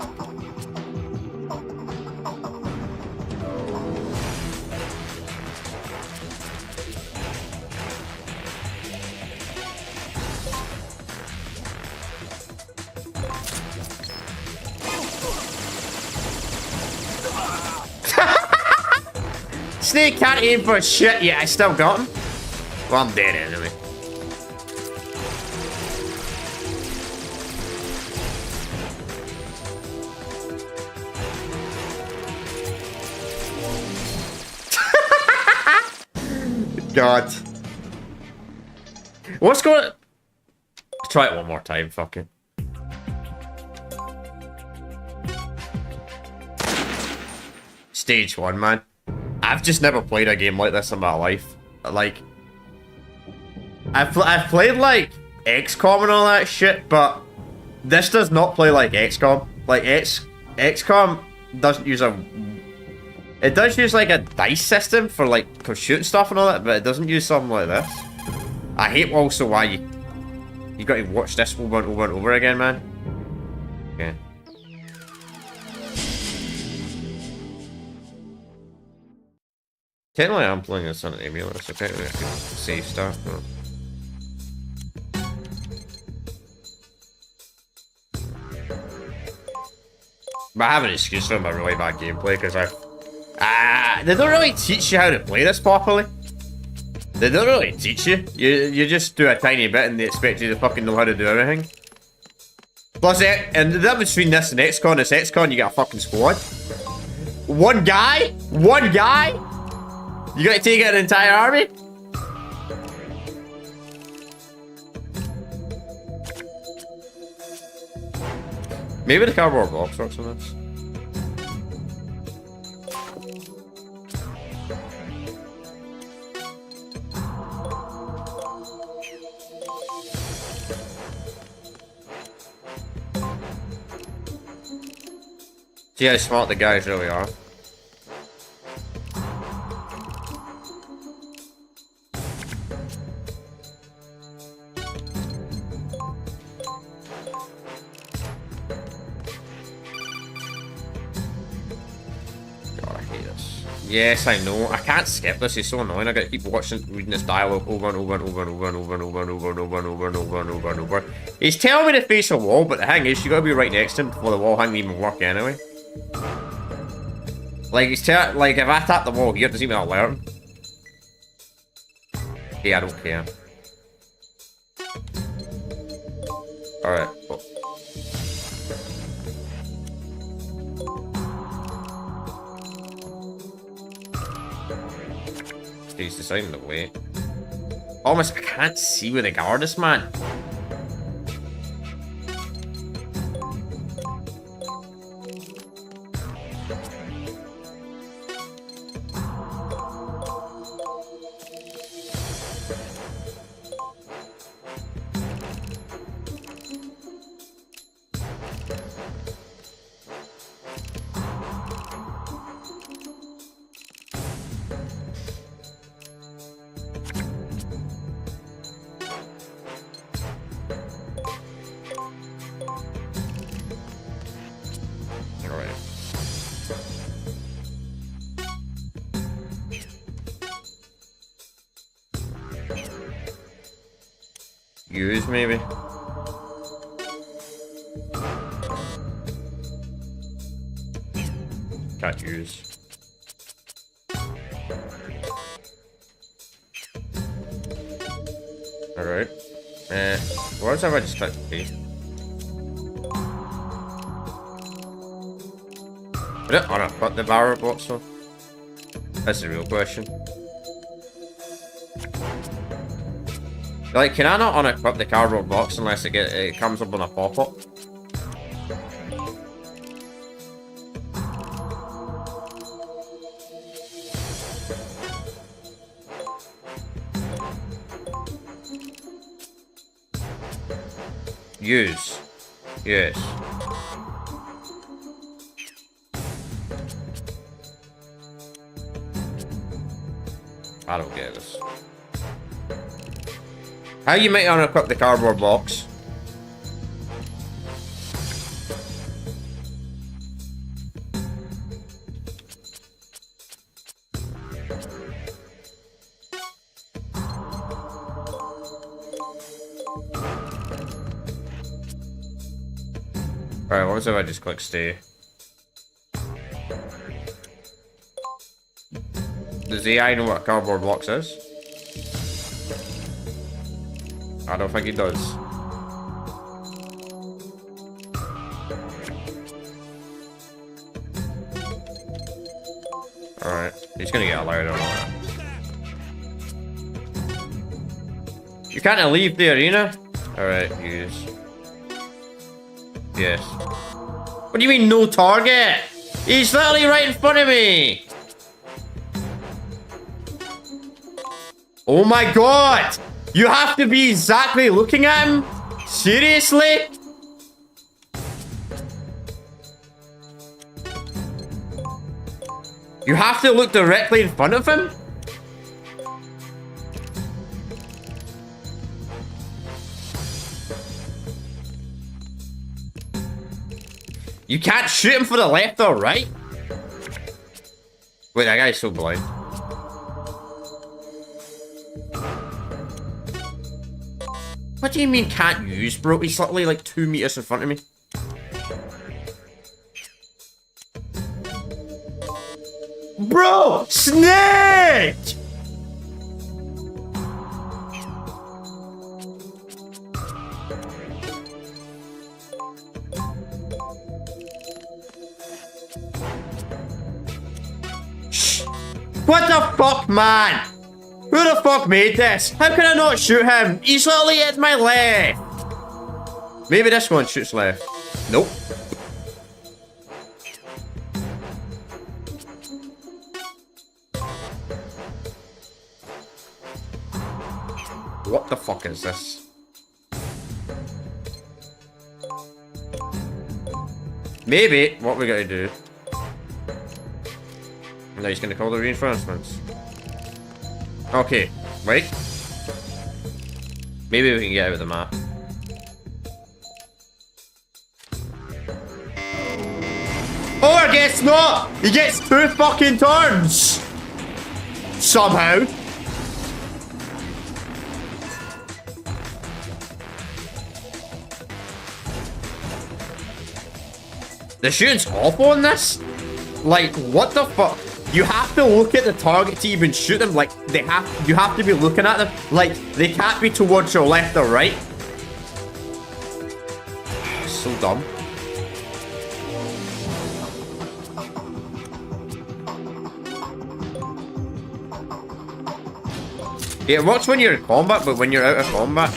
Snake can't aim for shit yet. I still got him. Well, I'm dead anyway. God. What's going on? Try it one more time, fuck it. Stage 1, man. I've just never played a game like this in my life. Like, I've played like XCOM and all that shit, but this does not play like XCOM. Like XCOM doesn't use a. It does use like a dice system for like for shooting stuff and all that, but it doesn't use something like this. I hate also why you got to watch this over and over and over again, man. Okay. Technically, I'm playing this on an emulator, so technically I can save stuff. But... But I have an excuse for my really bad gameplay because they don't really teach you how to play this properly. They don't really teach you. You just do a tiny bit and they expect you to fucking know how to do everything. Plus, and the difference between this and XCOM is XCOM you get a fucking squad. One guy? One guy? You gotta take out an entire army? Maybe the cardboard box works on this. See how smart the guys really are. God, I hate this. Yes, I know. I can't skip this. It's so annoying. I gotta keep reading this dialogue over and over and over and over and over and over and over and over and over and over and over and over. He's telling me to face a wall, but the thing is, you gotta be right next to him before the wall doesn't even work anyway. Like, if I tap the wall here, does it even alert him? Yeah, I don't care. Alright. Oh. He's deciding to wait. Almost, I can't see where the guard is, man. Use maybe. Can't use. Alright. What if I just click B? Would it unequip the barrel box though? That's the real question. Like, can I not unequip the cardboard box unless it comes up on a pop-up? Use. Yes. I don't get this. How you might unequip the cardboard box? Alright, what if I just click stay? Does the AI know what a cardboard box is? I don't think he does. Alright, he's gonna get allowed on that. You can't leave the arena? Alright, use. Yes. What do you mean no target? He's literally right in front of me! Oh my god! You have to be exactly looking at him? Seriously? You have to look directly in front of him? You can't shoot him for the left or right? Wait, that guy's so blind. What do you mean can't use, bro? He's literally like 2 meters in front of me. Bro! Snake! What the fuck, man? Who the fuck made this? How can I not shoot him? He's literally at my left. Maybe this one shoots left. Nope. What the fuck is this? Maybe what we gotta do. Now he's gonna call the reinforcements. Okay, wait. Maybe we can get out of the map. Oh, I guess not! He gets 2 fucking turns! Somehow. The shooting's awful on this? Like, what the fuck? You have to look at the target to even shoot them. Like, you have to be looking at them. Like, they can't be towards your left or right. So dumb. Yeah, it works when you're in combat, but when you're out of combat.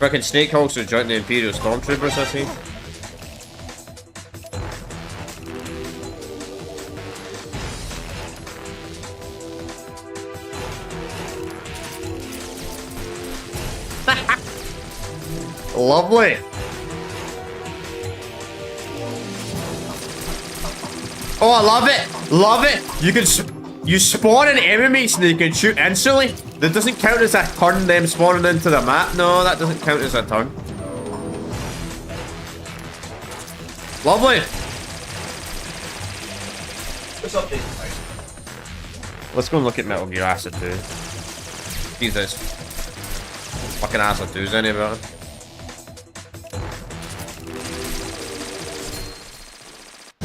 Frickin' Snake Hulks are joining the Imperial Stormtroopers, I see. Lovely. Oh, I love it. Love it. You spawn an enemy so you can shoot instantly. That doesn't count as a turn, them spawning into the map. No, that doesn't count as a turn. Lovely. What's up, Dave? Let's go and look at Metal Gear Acid 2. Jesus. Fucking Acid 2's any better?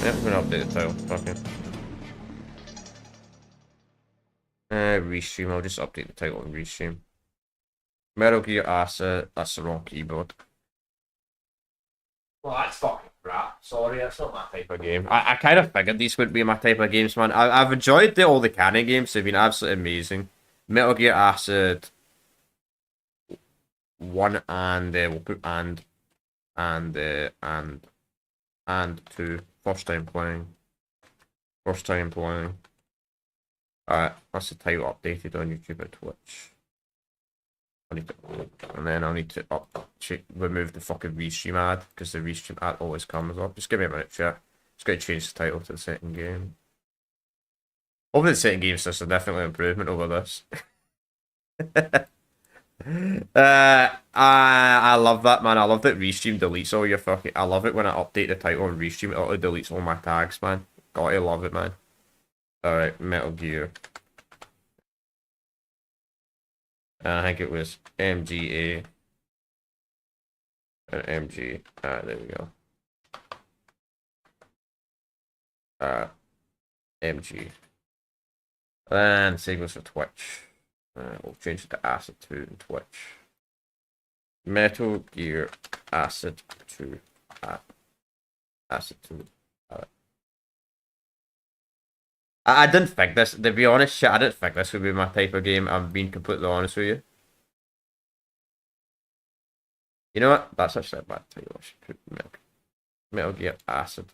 Yep, we're gonna update the title. Fuck it. Restream. I'll just update the title and restream. Metal Gear Acid. That's the wrong keyboard. Well, that's fucking crap. Sorry, that's not my type of game. I kind of figured these would be my type of games, man. I've enjoyed all the canon games. They've been absolutely amazing. Metal Gear Acid 1 and we'll put and 2. First time playing. Alright, that's the title updated on YouTube and Twitch. And then I'll need to remove the fucking restream ad, because the restream ad always comes up. Just give me a minute, chat. Just gotta change the title to the second game. Hopefully the second game is just a definitely improvement over this. I love that, man. I love that restream deletes all your fucking... I love it when I update the title and restream it auto deletes all my tags, man. Gotta love it, man. Alright, Metal Gear. I think it was MGA. And MG. There we go. MG. And same goes for Twitch. We'll change it to Acid 2 and Twitch. Metal Gear Acid 2. Acid 2. I didn't think this, to be honest, shit, I didn't think this would be my type of game. I'm being completely honest with you. You know what? That's actually a bad title. I should put Metal Gear Acid.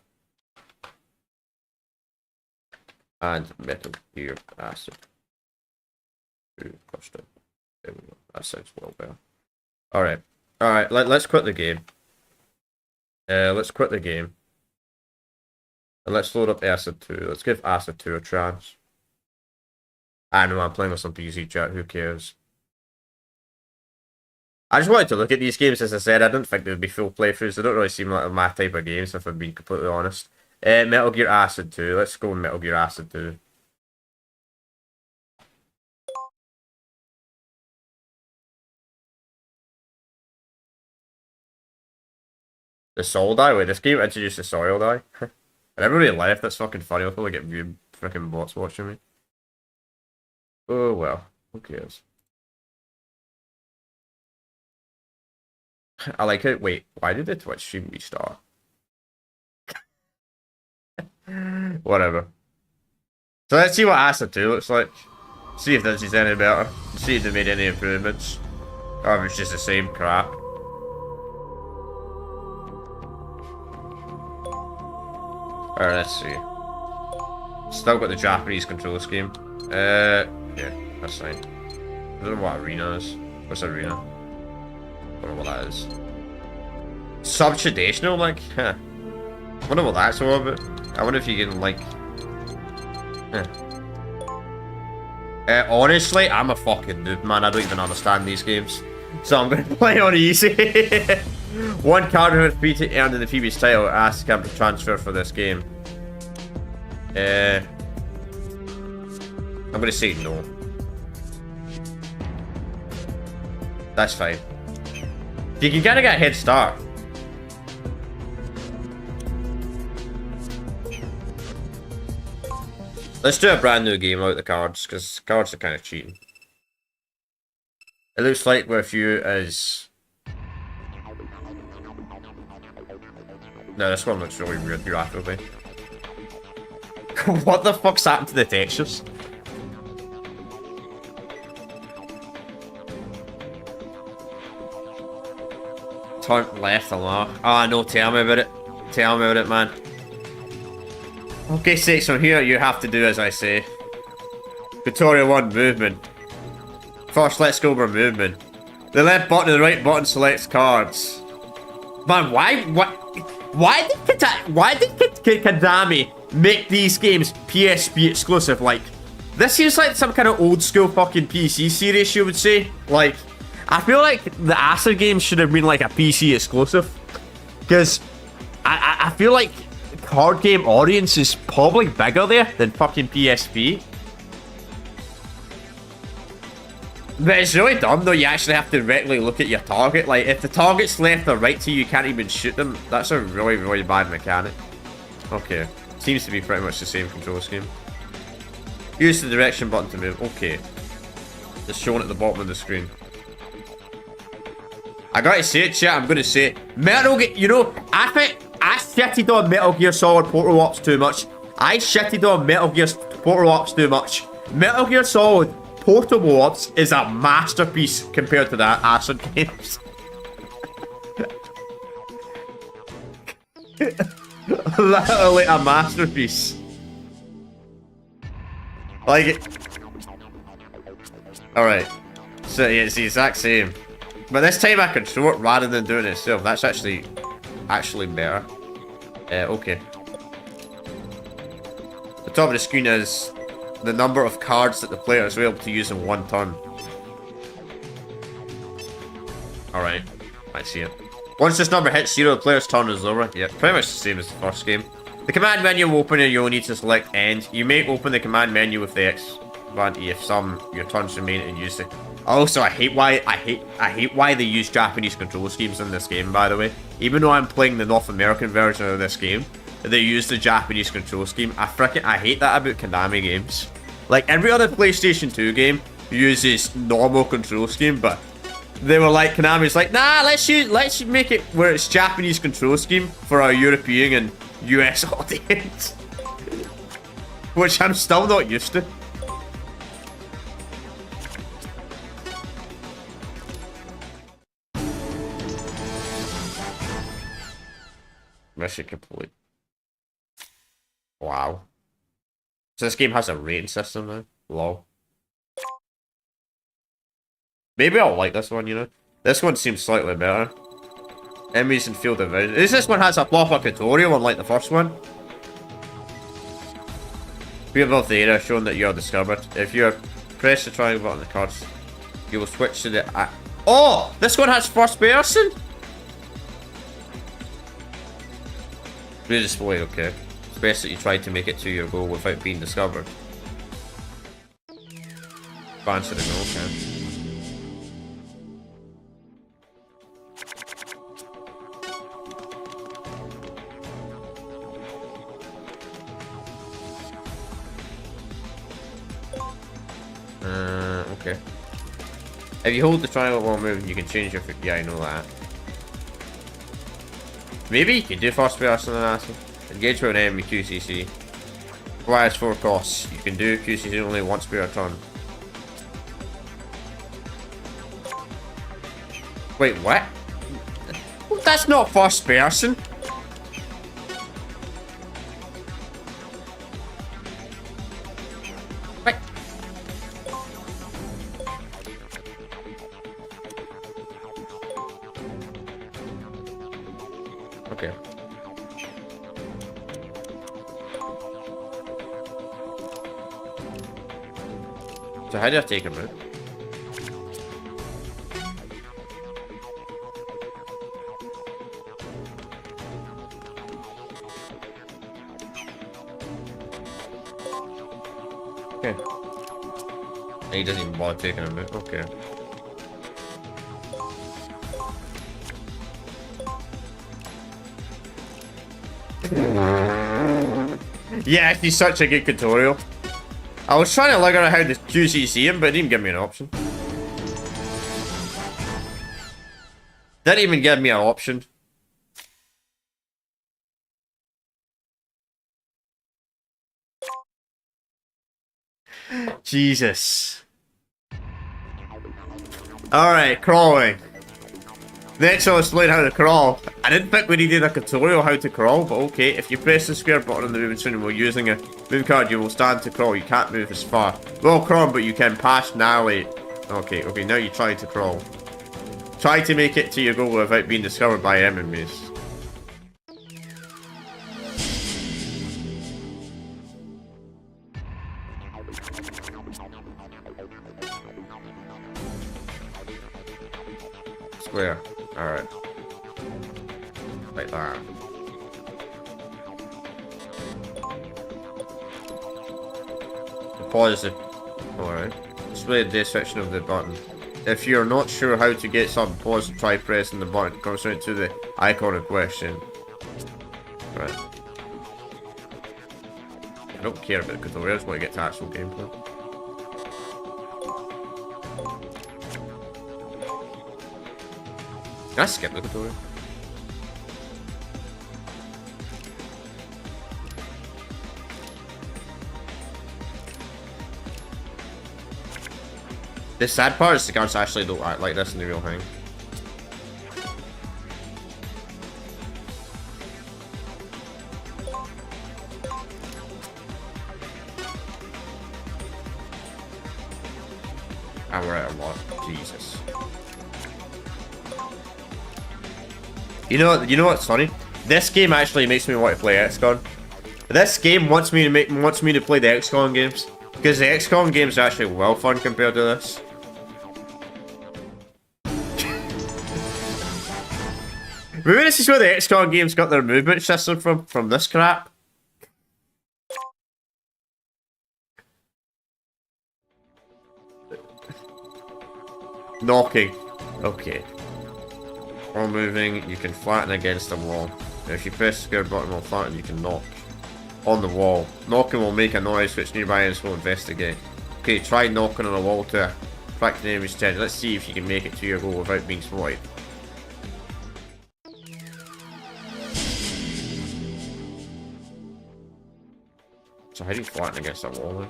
And Metal Gear Acid. There we go. That sounds well better. Alright, let's quit the game. Let's quit the game. And let's load up Acid 2. Let's give Acid 2 a chance. I know I'm playing with some PC chat, who cares? I just wanted to look at these games, as I said. I didn't think they would be full playthroughs. They don't really seem like my type of games, if I'm being completely honest. Metal Gear Acid 2. Let's go with Metal Gear Acid 2. The soul die? Wait, this game introduced the soil die? And everybody left, that's fucking funny. I'll probably get weird freaking bots watching me. Oh well, who cares? I like it. Wait, why did the Twitch stream restart? Whatever. So let's see what Acid 2 looks like. See if this is any better. See if they made any improvements. Or if it's just the same crap. Alright, let's see. Still got the Japanese control scheme. Yeah, that's fine. I don't know what arena is. What's arena? I don't know what that is. Sub-traditional, like? Huh. I wonder what that's all about. I wonder if you can, like... Huh. Honestly, I'm a fucking noob, man. I don't even understand these games. So I'm gonna play on easy. One card with free to earn in the previous title asks him to transfer for this game. I'm gonna say no. That's fine. You can kinda get a head start. Let's do a brand new game without the cards, because cards are kind of cheating. It looks like with you is... No, this one looks really weird graphically. What the fuck's happened to the textures? Turn left a lot. Ah, no, tell me about it. Tell me about it, man. Okay, six from here, you have to do as I say. Tutorial 1, movement. First, let's go over movement. The left button and the right button selects cards. Man, why did Konami make these games PSP exclusive? Like, this seems like some kind of old school fucking PC series, you would say. Like, I feel like the Acid games should have been like a PC exclusive. Because I feel like card game audience is probably bigger there than fucking PSP. But it's really dumb though, you actually have to directly look at your target. Like, if the target's left or right to you, you can't even shoot them. That's a really, really bad mechanic. Okay. Seems to be pretty much the same control scheme. Use the direction button to move. Okay. It's shown at the bottom of the screen. I gotta say it, chat, I'm gonna say it. Metal Gear, you know, I think I shitted on Metal Gear Solid Portal Ops too much. I shitted on Metal Gear Portal Ops too much. Metal Gear Solid Portable Ops is a masterpiece compared to that Acid games. Literally a masterpiece. Like it. Alright. So yeah, it's the exact same. But this time I control it rather than doing it itself. That's actually better. Okay. The top of the screen is the number of cards that the player is able to use in one turn. Alright, I see it. Once this number hits 0, the player's turn is over. Yeah, pretty much the same as the first game. The command menu will open and you'll need to select end. You may open the command menu with the X button if your turns remain in use. Also, I hate why they use Japanese control schemes in this game, by the way. Even though I'm playing the North American version of this game, they use the Japanese control scheme. I hate that about Konami games. Like, every other PlayStation 2 game uses normal control scheme, but they were like, Konami's like, nah, let's make it where it's Japanese control scheme for our European and US audience. Which I'm still not used to. Mission complete. Wow. So this game has a rating system now? Lol. Maybe I'll like this one, you know? This one seems slightly better. Enemies in field of vision. This one has a proper tutorial unlike the first one. Be above the area showing that you are discovered. If you press the triangle button on the cards, you will switch to the... Oh! This one has first person? Redisplay, okay. It's best that you try to make it to your goal without being discovered. Advance to the goal, okay. If you hold the triangle while moving, you can change your foot. Yeah, I know that. Maybe you can do first person and acid. Engage with an enemy QCC. Requires 4 costs. You can do QCC only once per turn. Wait, what? That's not first person. Wait. Okay. So how do I take him out? Okay. He doesn't even bother taking him out. Okay. Yeah, he's such a good tutorial. I was trying to look at how to QCC him, but it didn't give me an option. Didn't even give me an option. Jesus. Alright, crawling. Next I'll explain how to crawl. I didn't think we needed a tutorial how to crawl, but okay. If you press the square button on the moving screen while using a move card, you will stand to crawl. You can't move as far. Well, crawl, but you can pass narrowly. Okay, now you try to crawl. Try to make it to your goal without being discovered by enemies. Square. Alright. Like that. Pause it. Alright. Display this section of the button. If you're not sure how to get some, pause and try pressing the button. Comes straight to the icon in question. Right. I don't care about the tutorial, I just want to get to actual gameplay. Can I skip the tutorial? The sad part is the guards actually don't act like this in the real thing. And we're at a lot. Jesus. You know what's funny? This game actually makes me want to play XCOM. This game wants me to play the XCOM games. Because the XCOM games are actually well fun compared to this. Maybe this is where the XCOM games got their movement system from this crap. Knocking. Okay. While moving, you can flatten against a wall. Now, if you press the square button while flatten, you can knock on the wall. Knocking will make a noise which nearby enemies will investigate. Okay, try knocking on a wall to attract the enemy's attention. Let's see if you can make it to your goal without being spotted. So how do you flatten against that wall then?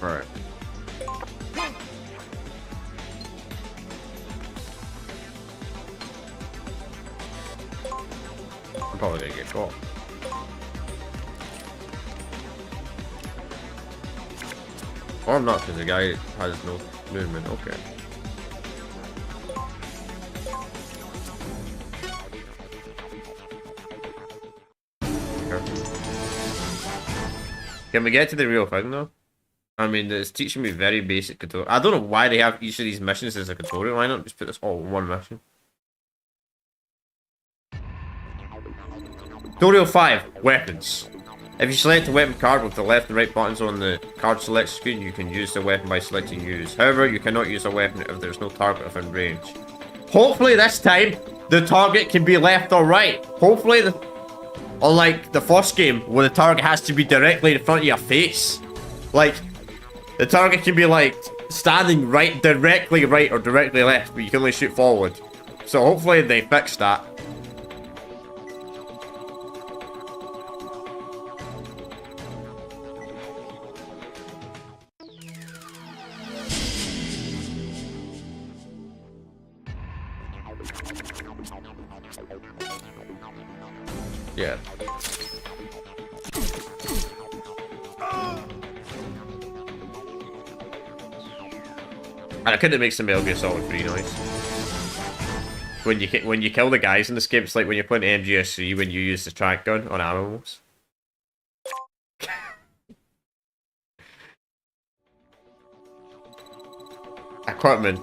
Alright. I'm probably gonna get caught. Or I'm not, because the guy has no movement. Okay. Can we get to the real thing though? I mean, it's teaching me very basic tutorial. I don't know why they have each of these missions as a tutorial. Why not just put this all in one mission? Tutorial 5, weapons. If you select a weapon card with the left and right buttons on the card select screen, you can use the weapon by selecting use. However, you cannot use a weapon if there's no target within range. Hopefully this time, the target can be left or right. Hopefully, unlike the first game, where the target has to be directly in front of your face. Like, the target can be like, standing right, directly right or directly left, but you can only shoot forward. So hopefully they fixed that. Yeah. And I couldn't make some Metal Gear Solid 3 noise. When you kill the guys in this game, it's like when you're playing MGS3 when you use the track gun on animals. Equipment.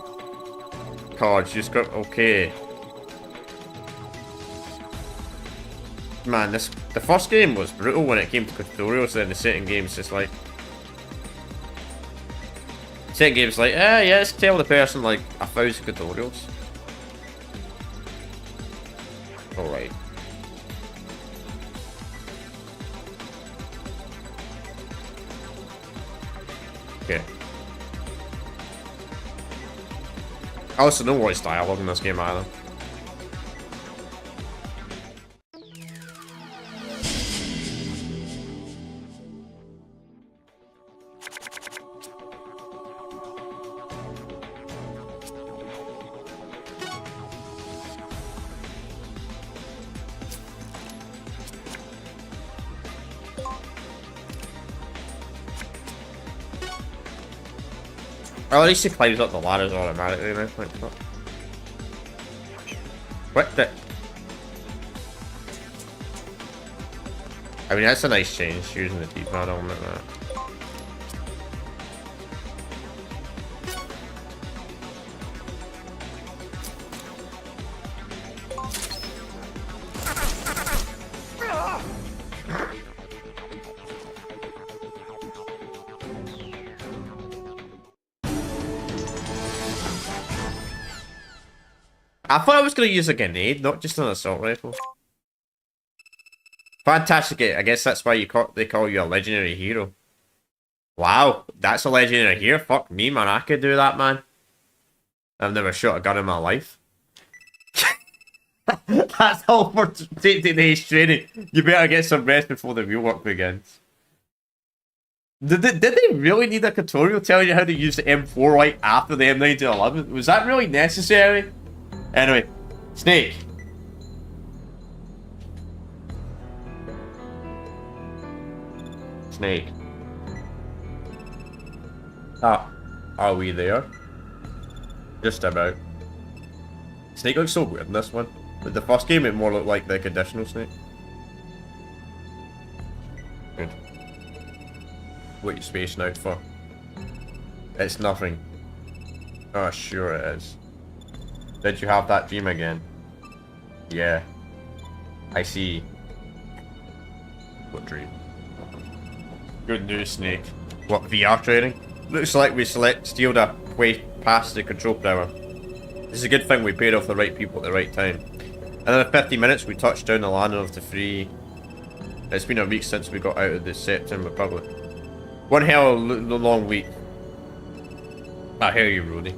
Cards, use script, okay. Man, the first game was brutal when it came to tutorials, then the second game's just like... Second game's like, yeah, let's tell the person like 1,000 tutorials. Alright. Okay. I also know what is dialogue in this game either. Well, at least he climbs up the ladders automatically now. What the? I mean, that's a nice change, using the D-pad on that. I thought I was going to use a grenade, not just an assault rifle. Fantastic. I guess that's why they call you a legendary hero. Wow, that's a legendary hero. Fuck me, man. I could do that, man. I've never shot a gun in my life. That's all for today's training. You better get some rest before the real work begins. Did they really need a tutorial telling you how to use the M4 right after the M1911? Was that really necessary? Anyway, Snake. Snake. Ah, are we there? Just about. Snake looks so weird in this one. But the first game, it more looked like the conditional Snake. Good. What are you spacing out for? It's nothing. Oh, sure it is. Did you have that dream again? Yeah. I see. What dream? Good news, Snake. What, VR training? Looks like we stealed a way past the control tower. It's a good thing we paid off the right people at the right time. Another 50 minutes, we touched down the landing of the free. It's been a week since we got out of the September Republic. One hell of a long week. I hear you, Rudy.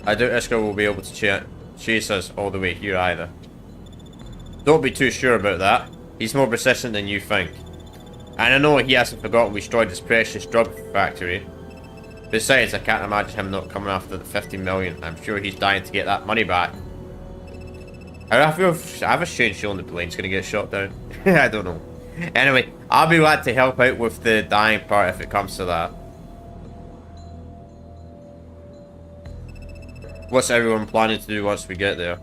I doubt Iskra will be able to chase us all the way here either. Don't be too sure about that. He's more persistent than you think. And I know he hasn't forgotten we destroyed his precious drug factory. Besides, I can't imagine him not coming after the 50 million. I'm sure he's dying to get that money back. I have a strange feeling the plane's gonna get shot down. I don't know. Anyway, I'll be glad to help out with the dying part if it comes to that. What's everyone planning to do once we get there?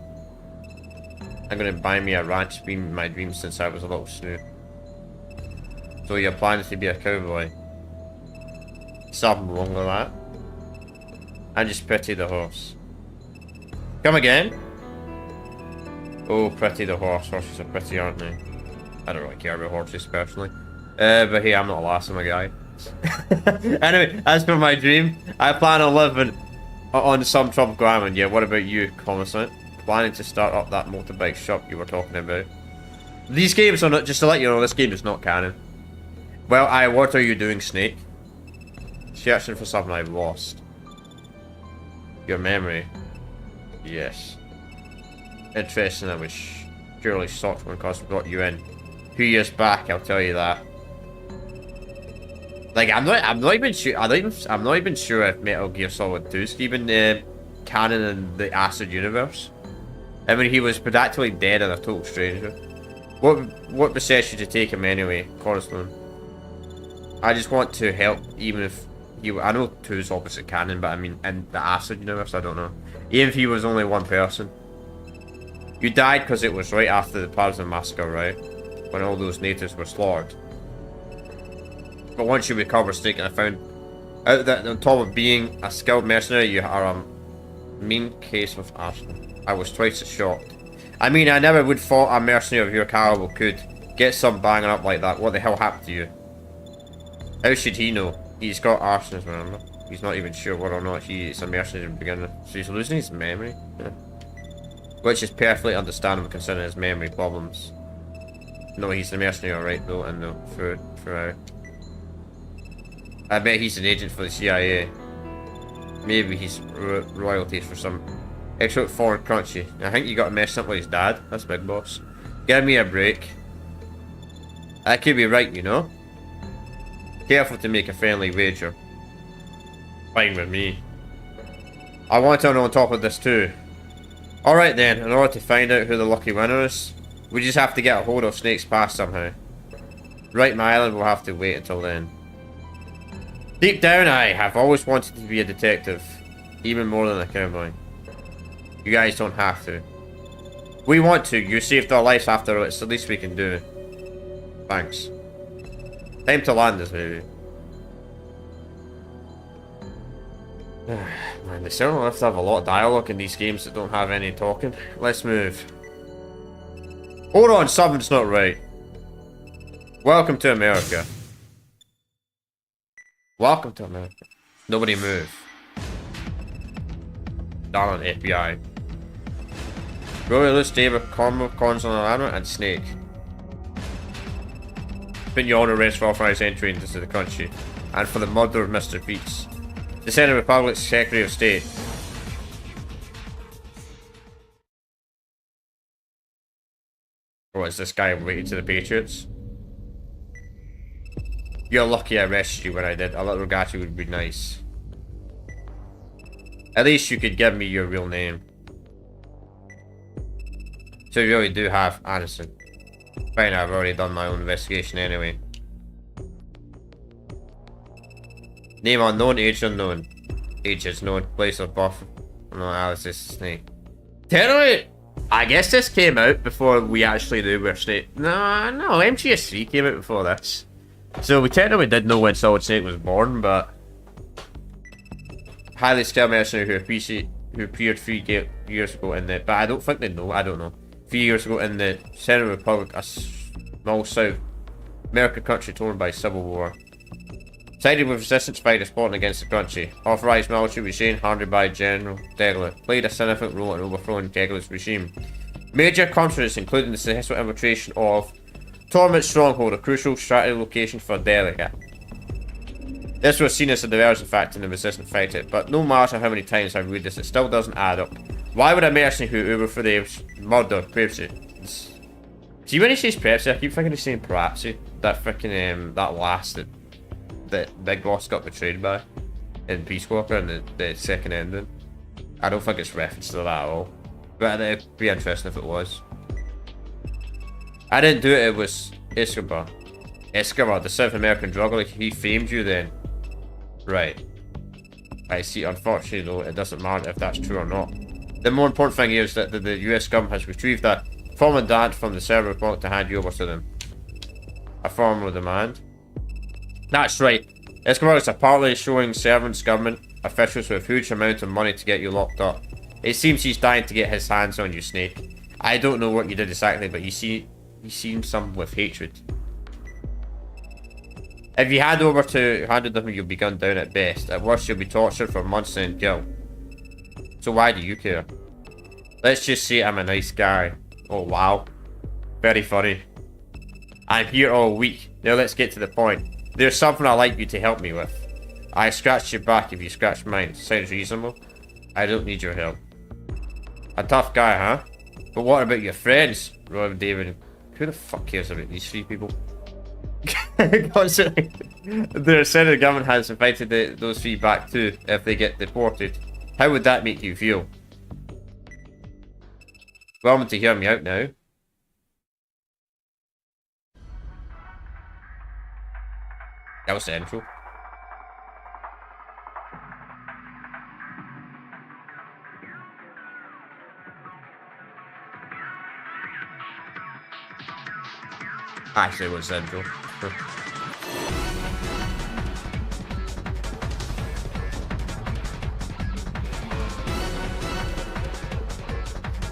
I'm gonna buy me a ranch, been my dream since I was a little snoot. So you're planning to be a cowboy? Something wrong with that. And just Pretty the horse. Come again? Oh, Pretty the horse. Horses are pretty, aren't they? I don't really care about horses personally. But hey, I'm not last, my guy. Anyway, as for my dream, I plan on living on some tropical island. Yeah, what about you, Commissant? Planning to start up that motorbike shop you were talking about. These games are not, just to let you know, this game is not canon. Well, what are you doing, Snake? Searching for something I've lost. Your memory. Yes. Interesting, I was purely shocked when Cos brought you in. 2 years back, I'll tell you that. Like, I'm not even sure. I'm not even sure if Metal Gear Solid 2 is even canon in the Acid universe. I mean, he was practically dead and a total stranger. What possessed you to take him anyway, Cornerstone? I just want to help, even if I know 2 is opposite canon, but I mean, in the Acid universe, I don't know. Even if he was only one person. You died because it was right after the Plasma Massacre, right? When all those natives were slaughtered. But once you recover, Snake, and I found out that on top of being a skilled mercenary, you are a mean case of arsenal. I was twice as shocked. I mean, I never would thought a mercenary of your caliber could get some banging up like that. What the hell happened to you? How should he know? He's got arsonists, remember? He's not even sure whether or not he is a mercenary in the beginning. So he's losing his memory? Yeah. Which is perfectly understandable considering his memory problems. No, he's a mercenary, alright, though, and no, for I bet he's an agent for the CIA. Maybe he's royalties for some extra foreign country. I think you got messed up with his dad. That's big boss. Give me a break. I could be right, you know. Careful to make a friendly wager. Fine with me. I want to know on top of this too. Alright then, in order to find out who the lucky winner is, we just have to get a hold of Snake's past somehow. Right, my island will have to wait until then. Deep down, I have always wanted to be a detective. Even more than a cowboy. You guys don't have to. We want to. You saved our lives after all. It's the least we can do. Thanks. Time to land this baby. Man, they certainly have to have a lot of dialogue in these games that don't have any talking. Let's move. Hold on, something's not right. Welcome to America. Welcome to America. Nobody move. Darn FBI. Roy Lewis, David, Cornwall, Consul, and Snake. Put you on arrest for authorized entry into the country, and for the murder of Mr. Beats, the Senate Republic's Secretary of State. Or is this guy related to the Patriots? You're lucky I arrested you when I did. A little gratitude would be nice. At least you could give me your real name. So you really do have Anderson. Fine, I've already done my own investigation anyway. Name unknown, age unknown. Age is known, place of birth. No, Alice is Snake. Technically, I guess this came out before we actually knew where Snake... No, MGS3 came out before this. So we technically did know when Solid Snake was born, but... Highly skilled mercenary who appeared 3 years ago in the... But I don't think they know, I don't know. 3 years ago in the Senate Republic, a small South American country torn by civil war. Sided with resistance fighters plotting against the country. Authorized military regime handed by General Degler. Played a significant role in overthrowing Degler's regime. Major contributions including the successful infiltration of Torment Stronghold, a crucial strategic location for Delica. This was seen as a diversion factor in the resistance fighter, but no matter how many times I read this, it still doesn't add up. Why would a mercenary who overthrew the murder Pepsi? See, when he says Pepsi, I keep thinking he's saying Parapsy. That freaking that last that Big Boss got betrayed by in Peace Walker in the second ending. I don't think it's referenced to that at all. But it'd be interesting if it was. I didn't do it, it was Escobar. Escobar, the South American drug dealer, he famed you then. Right. I see, unfortunately though, it doesn't matter if that's true or not. The more important thing is that the US government has retrieved a formal demand from the Server Republic to hand you over to them. A formal demand? That's right. Escobar is apparently showing servants government officials with huge amount of money to get you locked up. It seems he's dying to get his hands on you, Snake. I don't know what you did exactly, but he seems some with hatred. If you handed them, you'll be gunned down at best. At worst, you'll be tortured for months and killed. So why do you care? Let's just say I'm a nice guy. Oh wow. Very funny. I'm here all week. Now let's get to the point. There's something I'd like you to help me with. I scratched your back if you scratch mine. Sounds reasonable. I don't need your help. A tough guy, huh? But what about your friends? Rob, David. Who the fuck cares about these three people? Constantly. The Senate government has invited those three back too if they get deported. How would that make you feel? Welcome to hear me out now. That was the intro. Actually, it was the intro.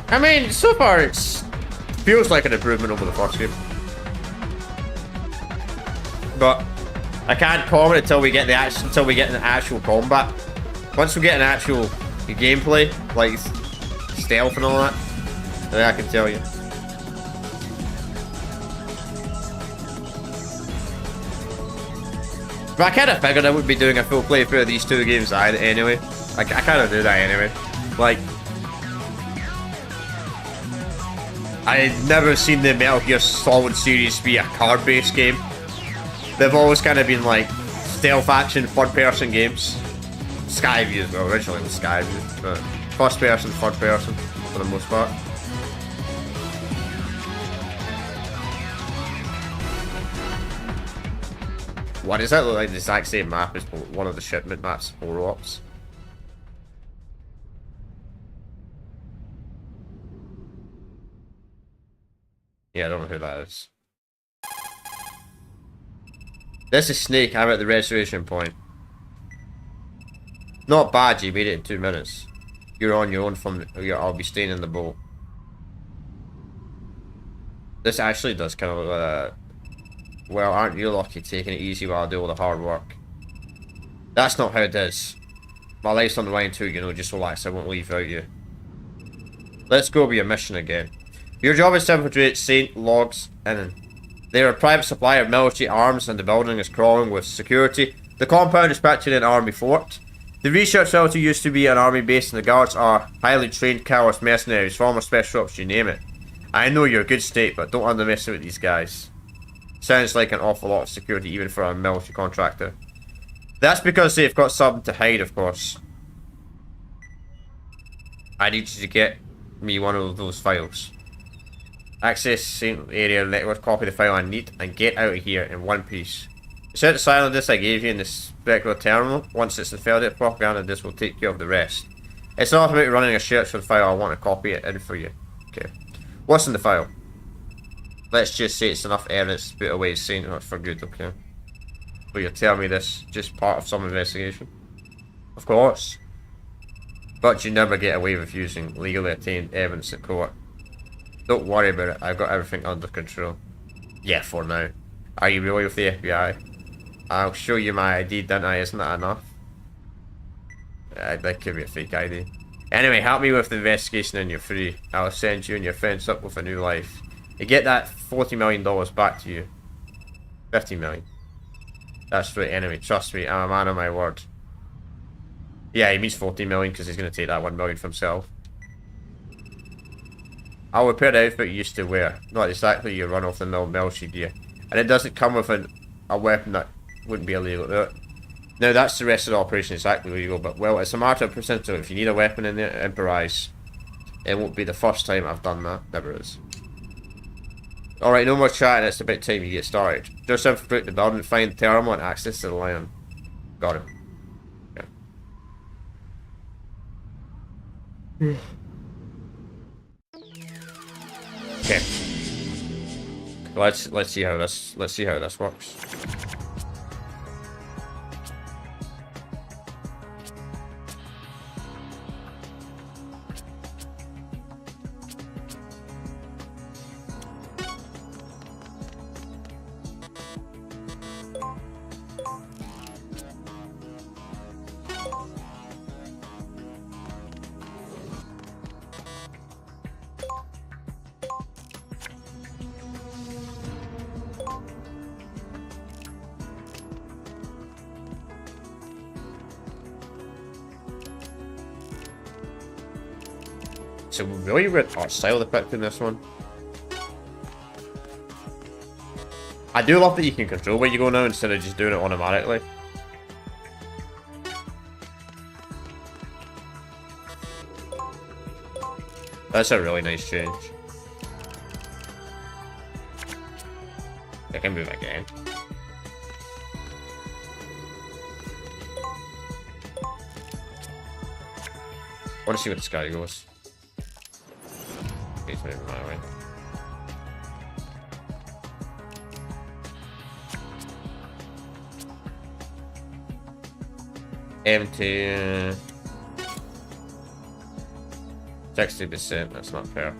I mean, so far it feels like an improvement over the first game. But I can't comment until we get the actual combat. Once we get an actual gameplay, like stealth and all that, then I can tell you. But I kind of figured I would be doing a full playthrough of these two games anyway. I kind of do that anyway. Like, I've never seen the Metal Gear Solid series be a card-based game. They've always kind of been like stealth action, third-person games. Skyview as well. Originally it was Skyview, but first-person, third-person for the most part. Why does that look like the exact same map as one of the shipment maps, Polar Ops? Yeah, I don't know who that is. This is Snake, I'm at the reservation point. Not bad, you made it in 2 minutes. You're on your own I'll be staying in the boat. This actually does kind of look like well, aren't you lucky taking it easy while I do all the hard work? That's not how it is. My life's on the line too, you know, just relax, I won't leave without you. Let's go over your mission again. Your job is to infiltrate St. Logs Inn. They're a private supplier of military arms and the building is crawling with security. The compound is practically an army fort. The research facility used to be an army base and the guards are highly trained callous mercenaries, former special ops, you name it. I know you're a good state, but don't underestimate these guys. Sounds like an awful lot of security even for a military contractor. That's because they've got something to hide, of course. I need you to get me one of those files. Access St. Area network, copy the file I need, and get out of here in one piece. Set the silent disk I gave you in the specular terminal. Once it's filled it, propaganda disk will take care of the rest. It's not about running a search for the file, I want to copy it in for you. Okay. What's in the file? Let's just say it's enough evidence to put away Saint for good, okay? But you're telling me this just part of some investigation? Of course. But you never get away with using legally obtained evidence at court. Don't worry about it, I've got everything under control. Yeah, for now. Are you really with the FBI? I'll show you my ID, didn't I? Isn't that enough? That could be a fake ID. Anyway, help me with the investigation and you're free. I'll send you and your friends up with a new life. You get that $40 million back to you. 50 million. That's right, anyway, trust me, I'm a man of my word. Yeah, he means 40 million because he's going to take that 1 million for himself. I'll repair the outfit you used to wear. Not exactly your run-off-the-mill military gear. And it doesn't come with a weapon that wouldn't be illegal. Now, that's the rest of the operation, exactly legal, but, well, it's a matter of percentage. If you need a weapon in there, improvise. It won't be the first time I've done that. Never is. Alright, no more chatting, it's about time you get started. Just infiltrate the building, find the terminal, and access to the lion. Got it. Yeah. Okay. Let's see how this works. It's a really weird art style they picked in this one. I do love that you can control where you go now instead of just doing it automatically. That's a really nice change. I can move again. I want to see where this guy goes. He's moving my way. Empty. 60%, that's not fair.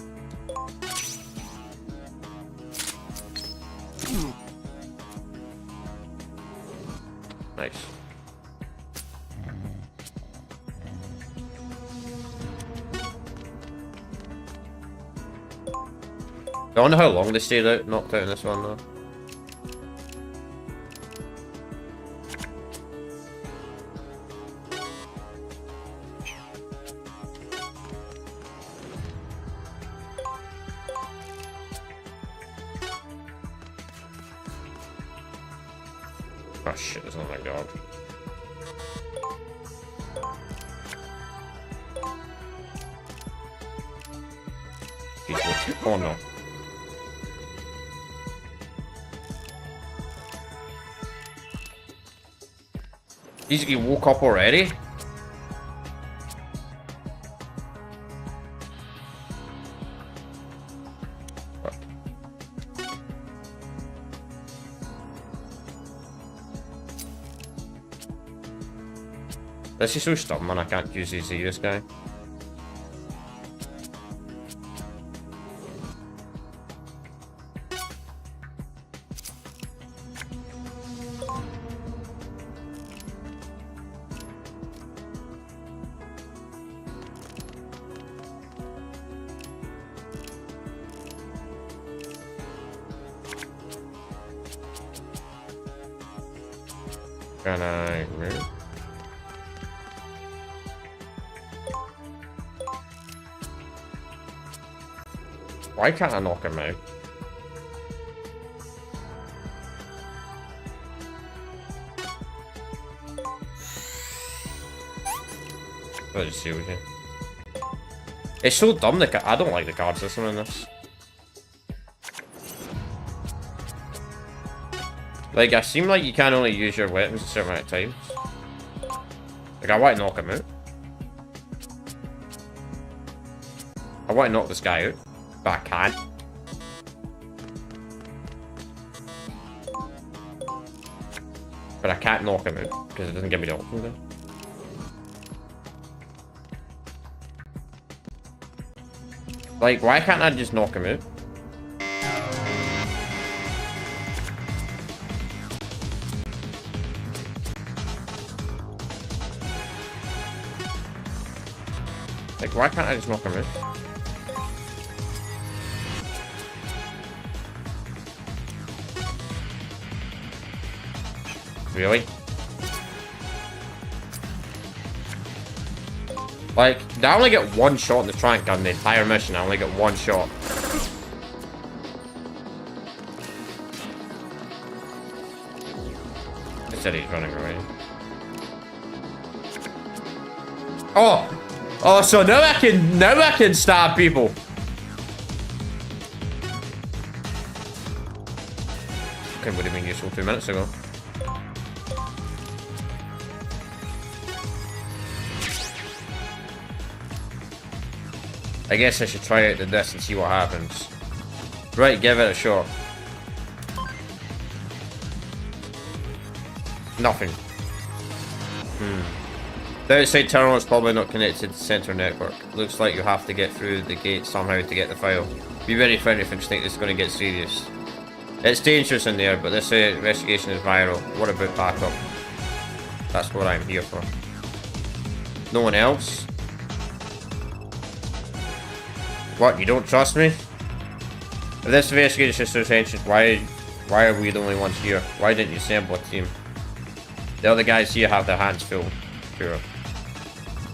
Nice. I wonder how long they stayed out, knocked out in this one though. Oh shit, there's not my dog. Oh no. You woke up already? What? This is so stubborn, I can't use this guy. Can I move? Why can't I knock him out? Let's just see what we can. It's so dumb, I don't like the card system in this. Like, I seem like you can only use your weapons a certain amount of times. Like, I want to knock him out. I want to knock this guy out, but I can't. But I can't knock him out, because it doesn't give me the option then. Like, why can't I just knock him out? Like, why can't I just knock him out? Really? Like, I only get one shot in the trank gun the entire mission. I only get one shot. I said he's running away. Oh! Oh, so now I can stab people. Okay, would have been useful 2 minutes ago. I guess I should try out this and see what happens. Right, give it a shot. Nothing. The outside terminal is probably not connected to the center network. Looks like you have to get through the gate somehow to get the file. Be ready for anything to think this is going to get serious. It's dangerous in there, but this investigation is viral. What about backup? That's what I'm here for. No one else? What, you don't trust me? If this investigation is so essential, why are we the only ones here? Why didn't you assemble a team? The other guys here have their hands full. Sure.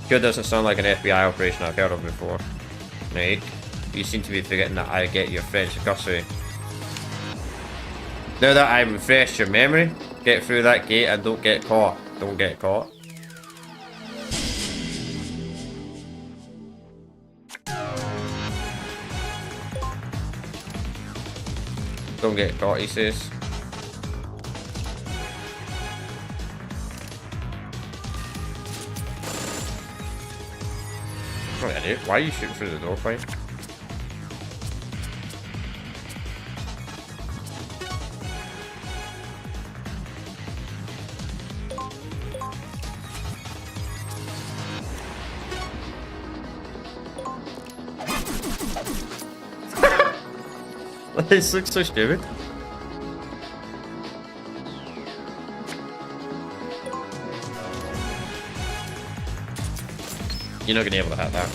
Sure doesn't sound like an FBI operation I've heard of before. Right. You seem to be forgetting that I get your French cursory. Now that I refresh your memory, get through that gate and don't get caught. Don't get caught. Don't get caught, he says. What idiot? Why are you shooting through the door, fine? This looks so stupid. You're not gonna be able to hit that.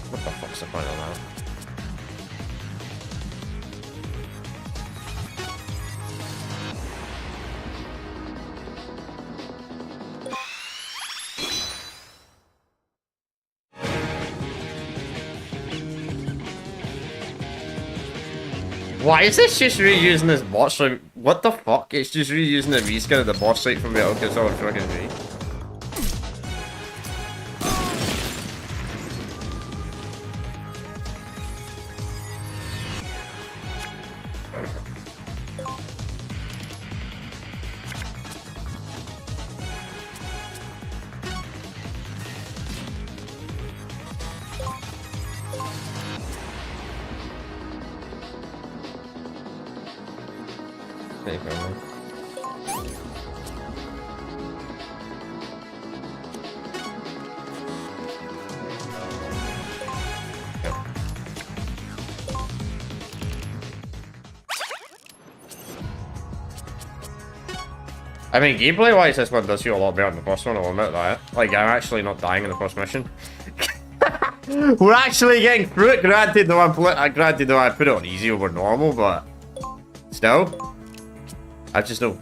What the fuck's the point of that? Why is this just reusing this boss fight? What the fuck? It's just reusing the reskin of the boss fight from Metal Gear Solid fucking 3. There you go, man. I mean, gameplay-wise, this one does feel a lot better than the first one, I'll admit that. Like, I'm actually not dying in the first mission. We're actually getting through it, granted though I put it on easy over normal, but still. I just know.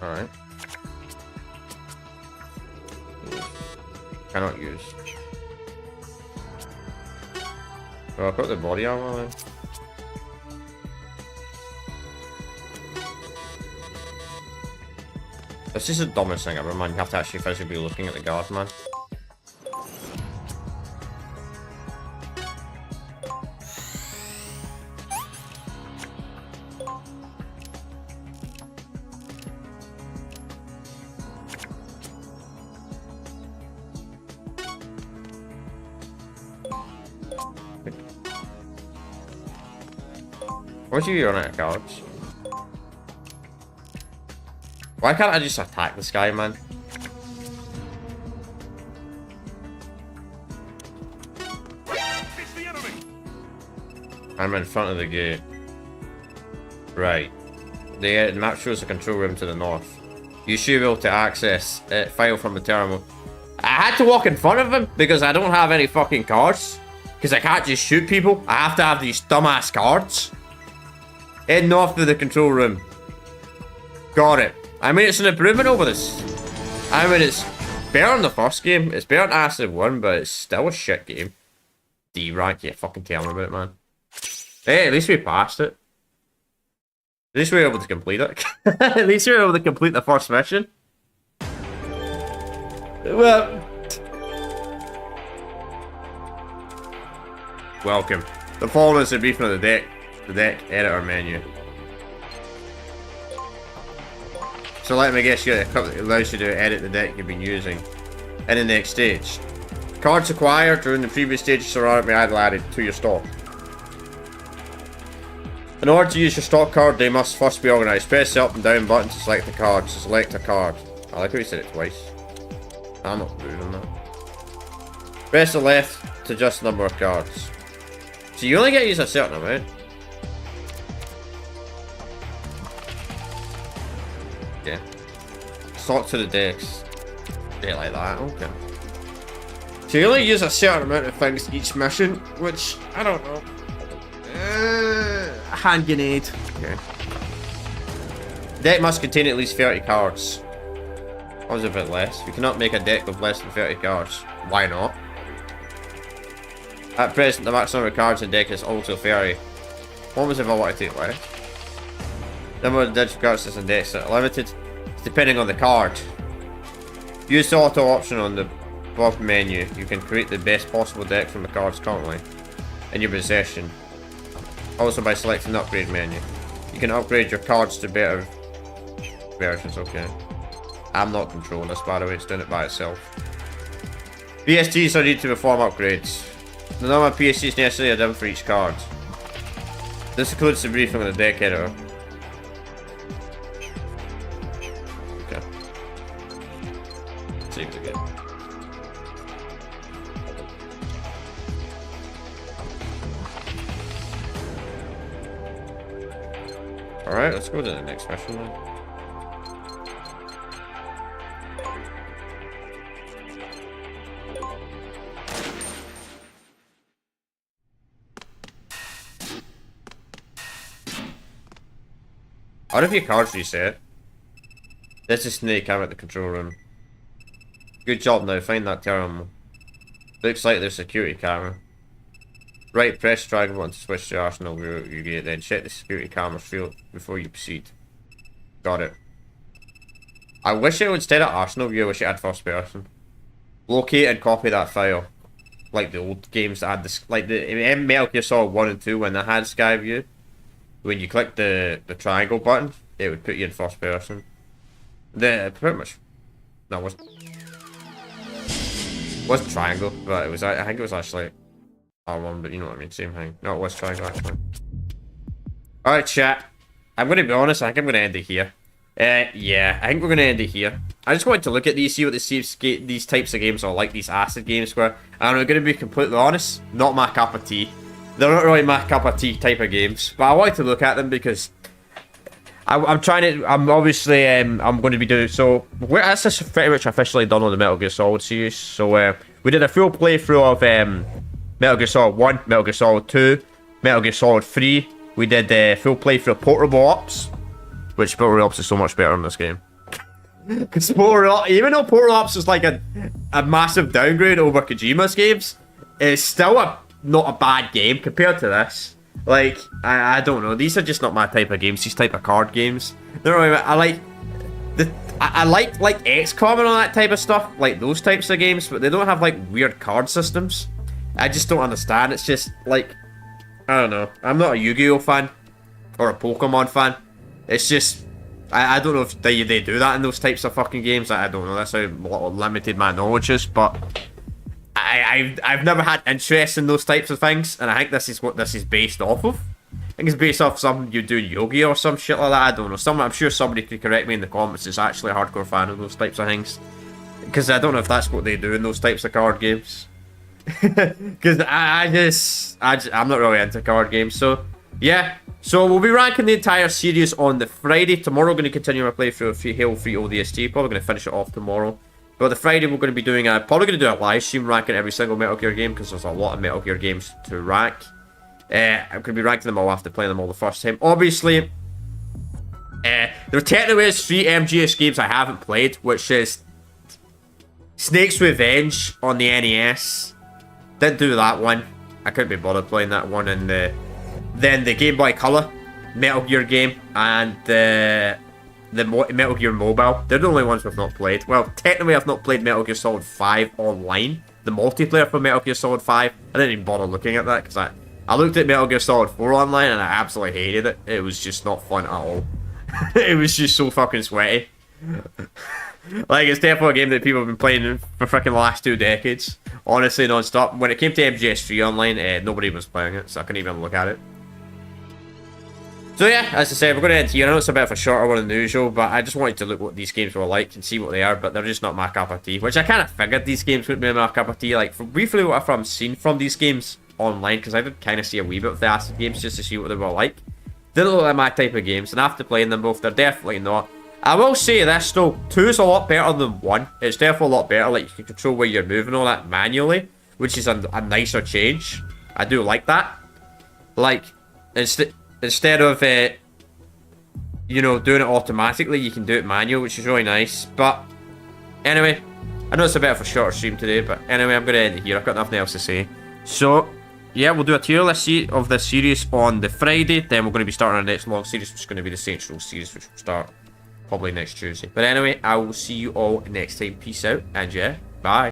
Alright. Cannot use. Oh, I've got the body armor then. This is the dumbest thing ever, man. You have to actually physically be looking at the guards, man. What's you run out of cards? Why can't I just attack this guy, man? I'm in front of the gate. Right. The map shows the control room to the north. You should be able to access it, file from the terminal. I had to walk in front of him because I don't have any fucking cards. Because I can't just shoot people. I have to have these dumbass cards. Head north to the control room. Got it. I mean, it's an improvement over this. I mean, it's better than the first game. It's better than Acid 1, but it's still a shit game. D rank, yeah, fucking tell me about it, man. Hey, at least we passed it. At least we were able to complete it. At least we were able to complete the first mission. Well, welcome. The following is a brief from the deck editor menu. So let me guess, it allows you to edit the deck you've been using. In the next stage, Cards acquired during the previous stages are automatically added to your stock. In order to use your stock card, they must first be organised. Press the up and down button to select the card. To select a card. I like how you said it twice. I'm not doing that. Press the left to adjust the number of cards. So you only get to use a certain amount. Yeah. Stock to the decks. Yeah, like that. Okay. So you only use a certain amount of things each mission, which, I don't know. Hand grenade. Okay. Deck must contain at least 30 cards. What was a bit less? You cannot make a deck with less than 30 cards. Why not? At present, the maximum number of cards in the deck is also 30. What was if I wanted to take less? The number of digital cards in decks are limited, depending on the card. Use the auto option on the bottom menu. You can create the best possible deck from the cards currently in your possession. Also by selecting the upgrade menu. You can upgrade your cards to better versions, okay. I'm not controlling this, by the way, it's doing it by itself. PSTs are needed to perform upgrades. The number of PSTs necessary are different for each card. This includes the briefing of the deck editor. Okay. Save it again. Alright, let's go to the next mission then. What if your cards reset? There's a snake out at the control room. Good job now, find that terminal. Looks like there's a security camera. Right, press triangle button to switch to arsenal view you get, then check the security camera field before you proceed. Got it. I wish it, instead of arsenal view, I wish it had first person. Locate and copy that file. Like the old games that had this, like the Metal Gear Solid 1 and 2 when they had sky view. When you click the triangle button, it would put you in first person. Pretty much. No, it wasn't triangle, but it was. I think it was actually R1, but you know what I mean. Same thing. No, it was triangle actually. All right, chat. I'm gonna be honest. I think I'm gonna end it here. Yeah, I think we're gonna end it here. I just wanted to look at these, see what these types of games are like. These acid games where, and I'm gonna be completely honest, not my cup of tea. They're not really my cup of tea type of games, but I wanted to look at them because I'm trying to. I'm obviously I'm going to be doing so. That's just pretty much officially done on the Metal Gear Solid series. So we did a full playthrough of Metal Gear Solid 1, Metal Gear Solid 2, Metal Gear Solid 3. We did a full playthrough of Portable Ops, which Portable Ops is so much better in this game. Because even though Portable Ops is like a massive downgrade over Kojima's games, it's still not a bad game compared to this. Like, I don't know. These are just not my type of games. These type of card games. They're really, I like like XCOM and all that type of stuff, like those types of games, but they don't have like weird card systems. I just don't understand. It's just like, I don't know. I'm not a Yu-Gi-Oh fan or a Pokemon fan. It's just, I don't know if they do that in those types of fucking games. I don't know. That's how limited my knowledge is, but I've never had interest in those types of things, and I think this is what this is based off of. I think it's based off something you do Yogi or some shit like that. I don't know. I'm sure somebody could correct me in the comments is actually a hardcore fan of those types of things, because I don't know if that's what they do in those types of card games. Because I'm not really into card games. So yeah. So we'll be ranking the entire series on the Friday. Tomorrow we're going to continue our playthrough of Halo 3 ODST. Probably going to finish it off tomorrow. But the Friday we're going to be doing probably going to do a live stream ranking every single Metal Gear game, because there's a lot of Metal Gear games to rank. I'm going to be ranking them all after playing them all the first time. Obviously, there technically is 3 MGS games I haven't played, which is Snake's Revenge on the NES. Didn't do that one. I couldn't be bothered playing that one. And then the Game Boy Color Metal Gear game and the Metal Gear Mobile. They're the only ones we've not played. Well, technically I've not played Metal Gear Solid 5 online. The multiplayer for Metal Gear Solid 5. I didn't even bother looking at that because I looked at Metal Gear Solid 4 online and I absolutely hated it. It was just not fun at all. It was just so fucking sweaty. Like, it's definitely a game that people have been playing for freaking the last 2 decades. Honestly, non-stop. When it came to MGS3 online, nobody was playing it, so I couldn't even look at it. So yeah, as I said, we're going to end here. I know it's a bit of a shorter one than usual, but I just wanted to look what these games were like and see what they are, but they're just not my cup of tea, which I kind of figured these games wouldn't be my cup of tea. Like, from briefly what I've seen from these games online, because I did kind of see a wee bit of the Acid games just to see what they were like. Didn't look like my type of games, and after playing them both, they're definitely not. I will say this though, 2 is a lot better than 1. It's definitely a lot better, like you can control where you're moving all that manually, which is a nicer change. I do like that. Like, instead of you know, doing it automatically, you can do it manual, which is really nice. But anyway, I know it's a bit of a shorter stream today, but anyway, I'm going to end it here. I've got nothing else to say. So yeah, we'll do a tier list of this series on the Friday. Then we're going to be starting our next long series, which is going to be the Saints Row series, which will start probably next Tuesday. But anyway, I will see you all next time. Peace out, and yeah, bye.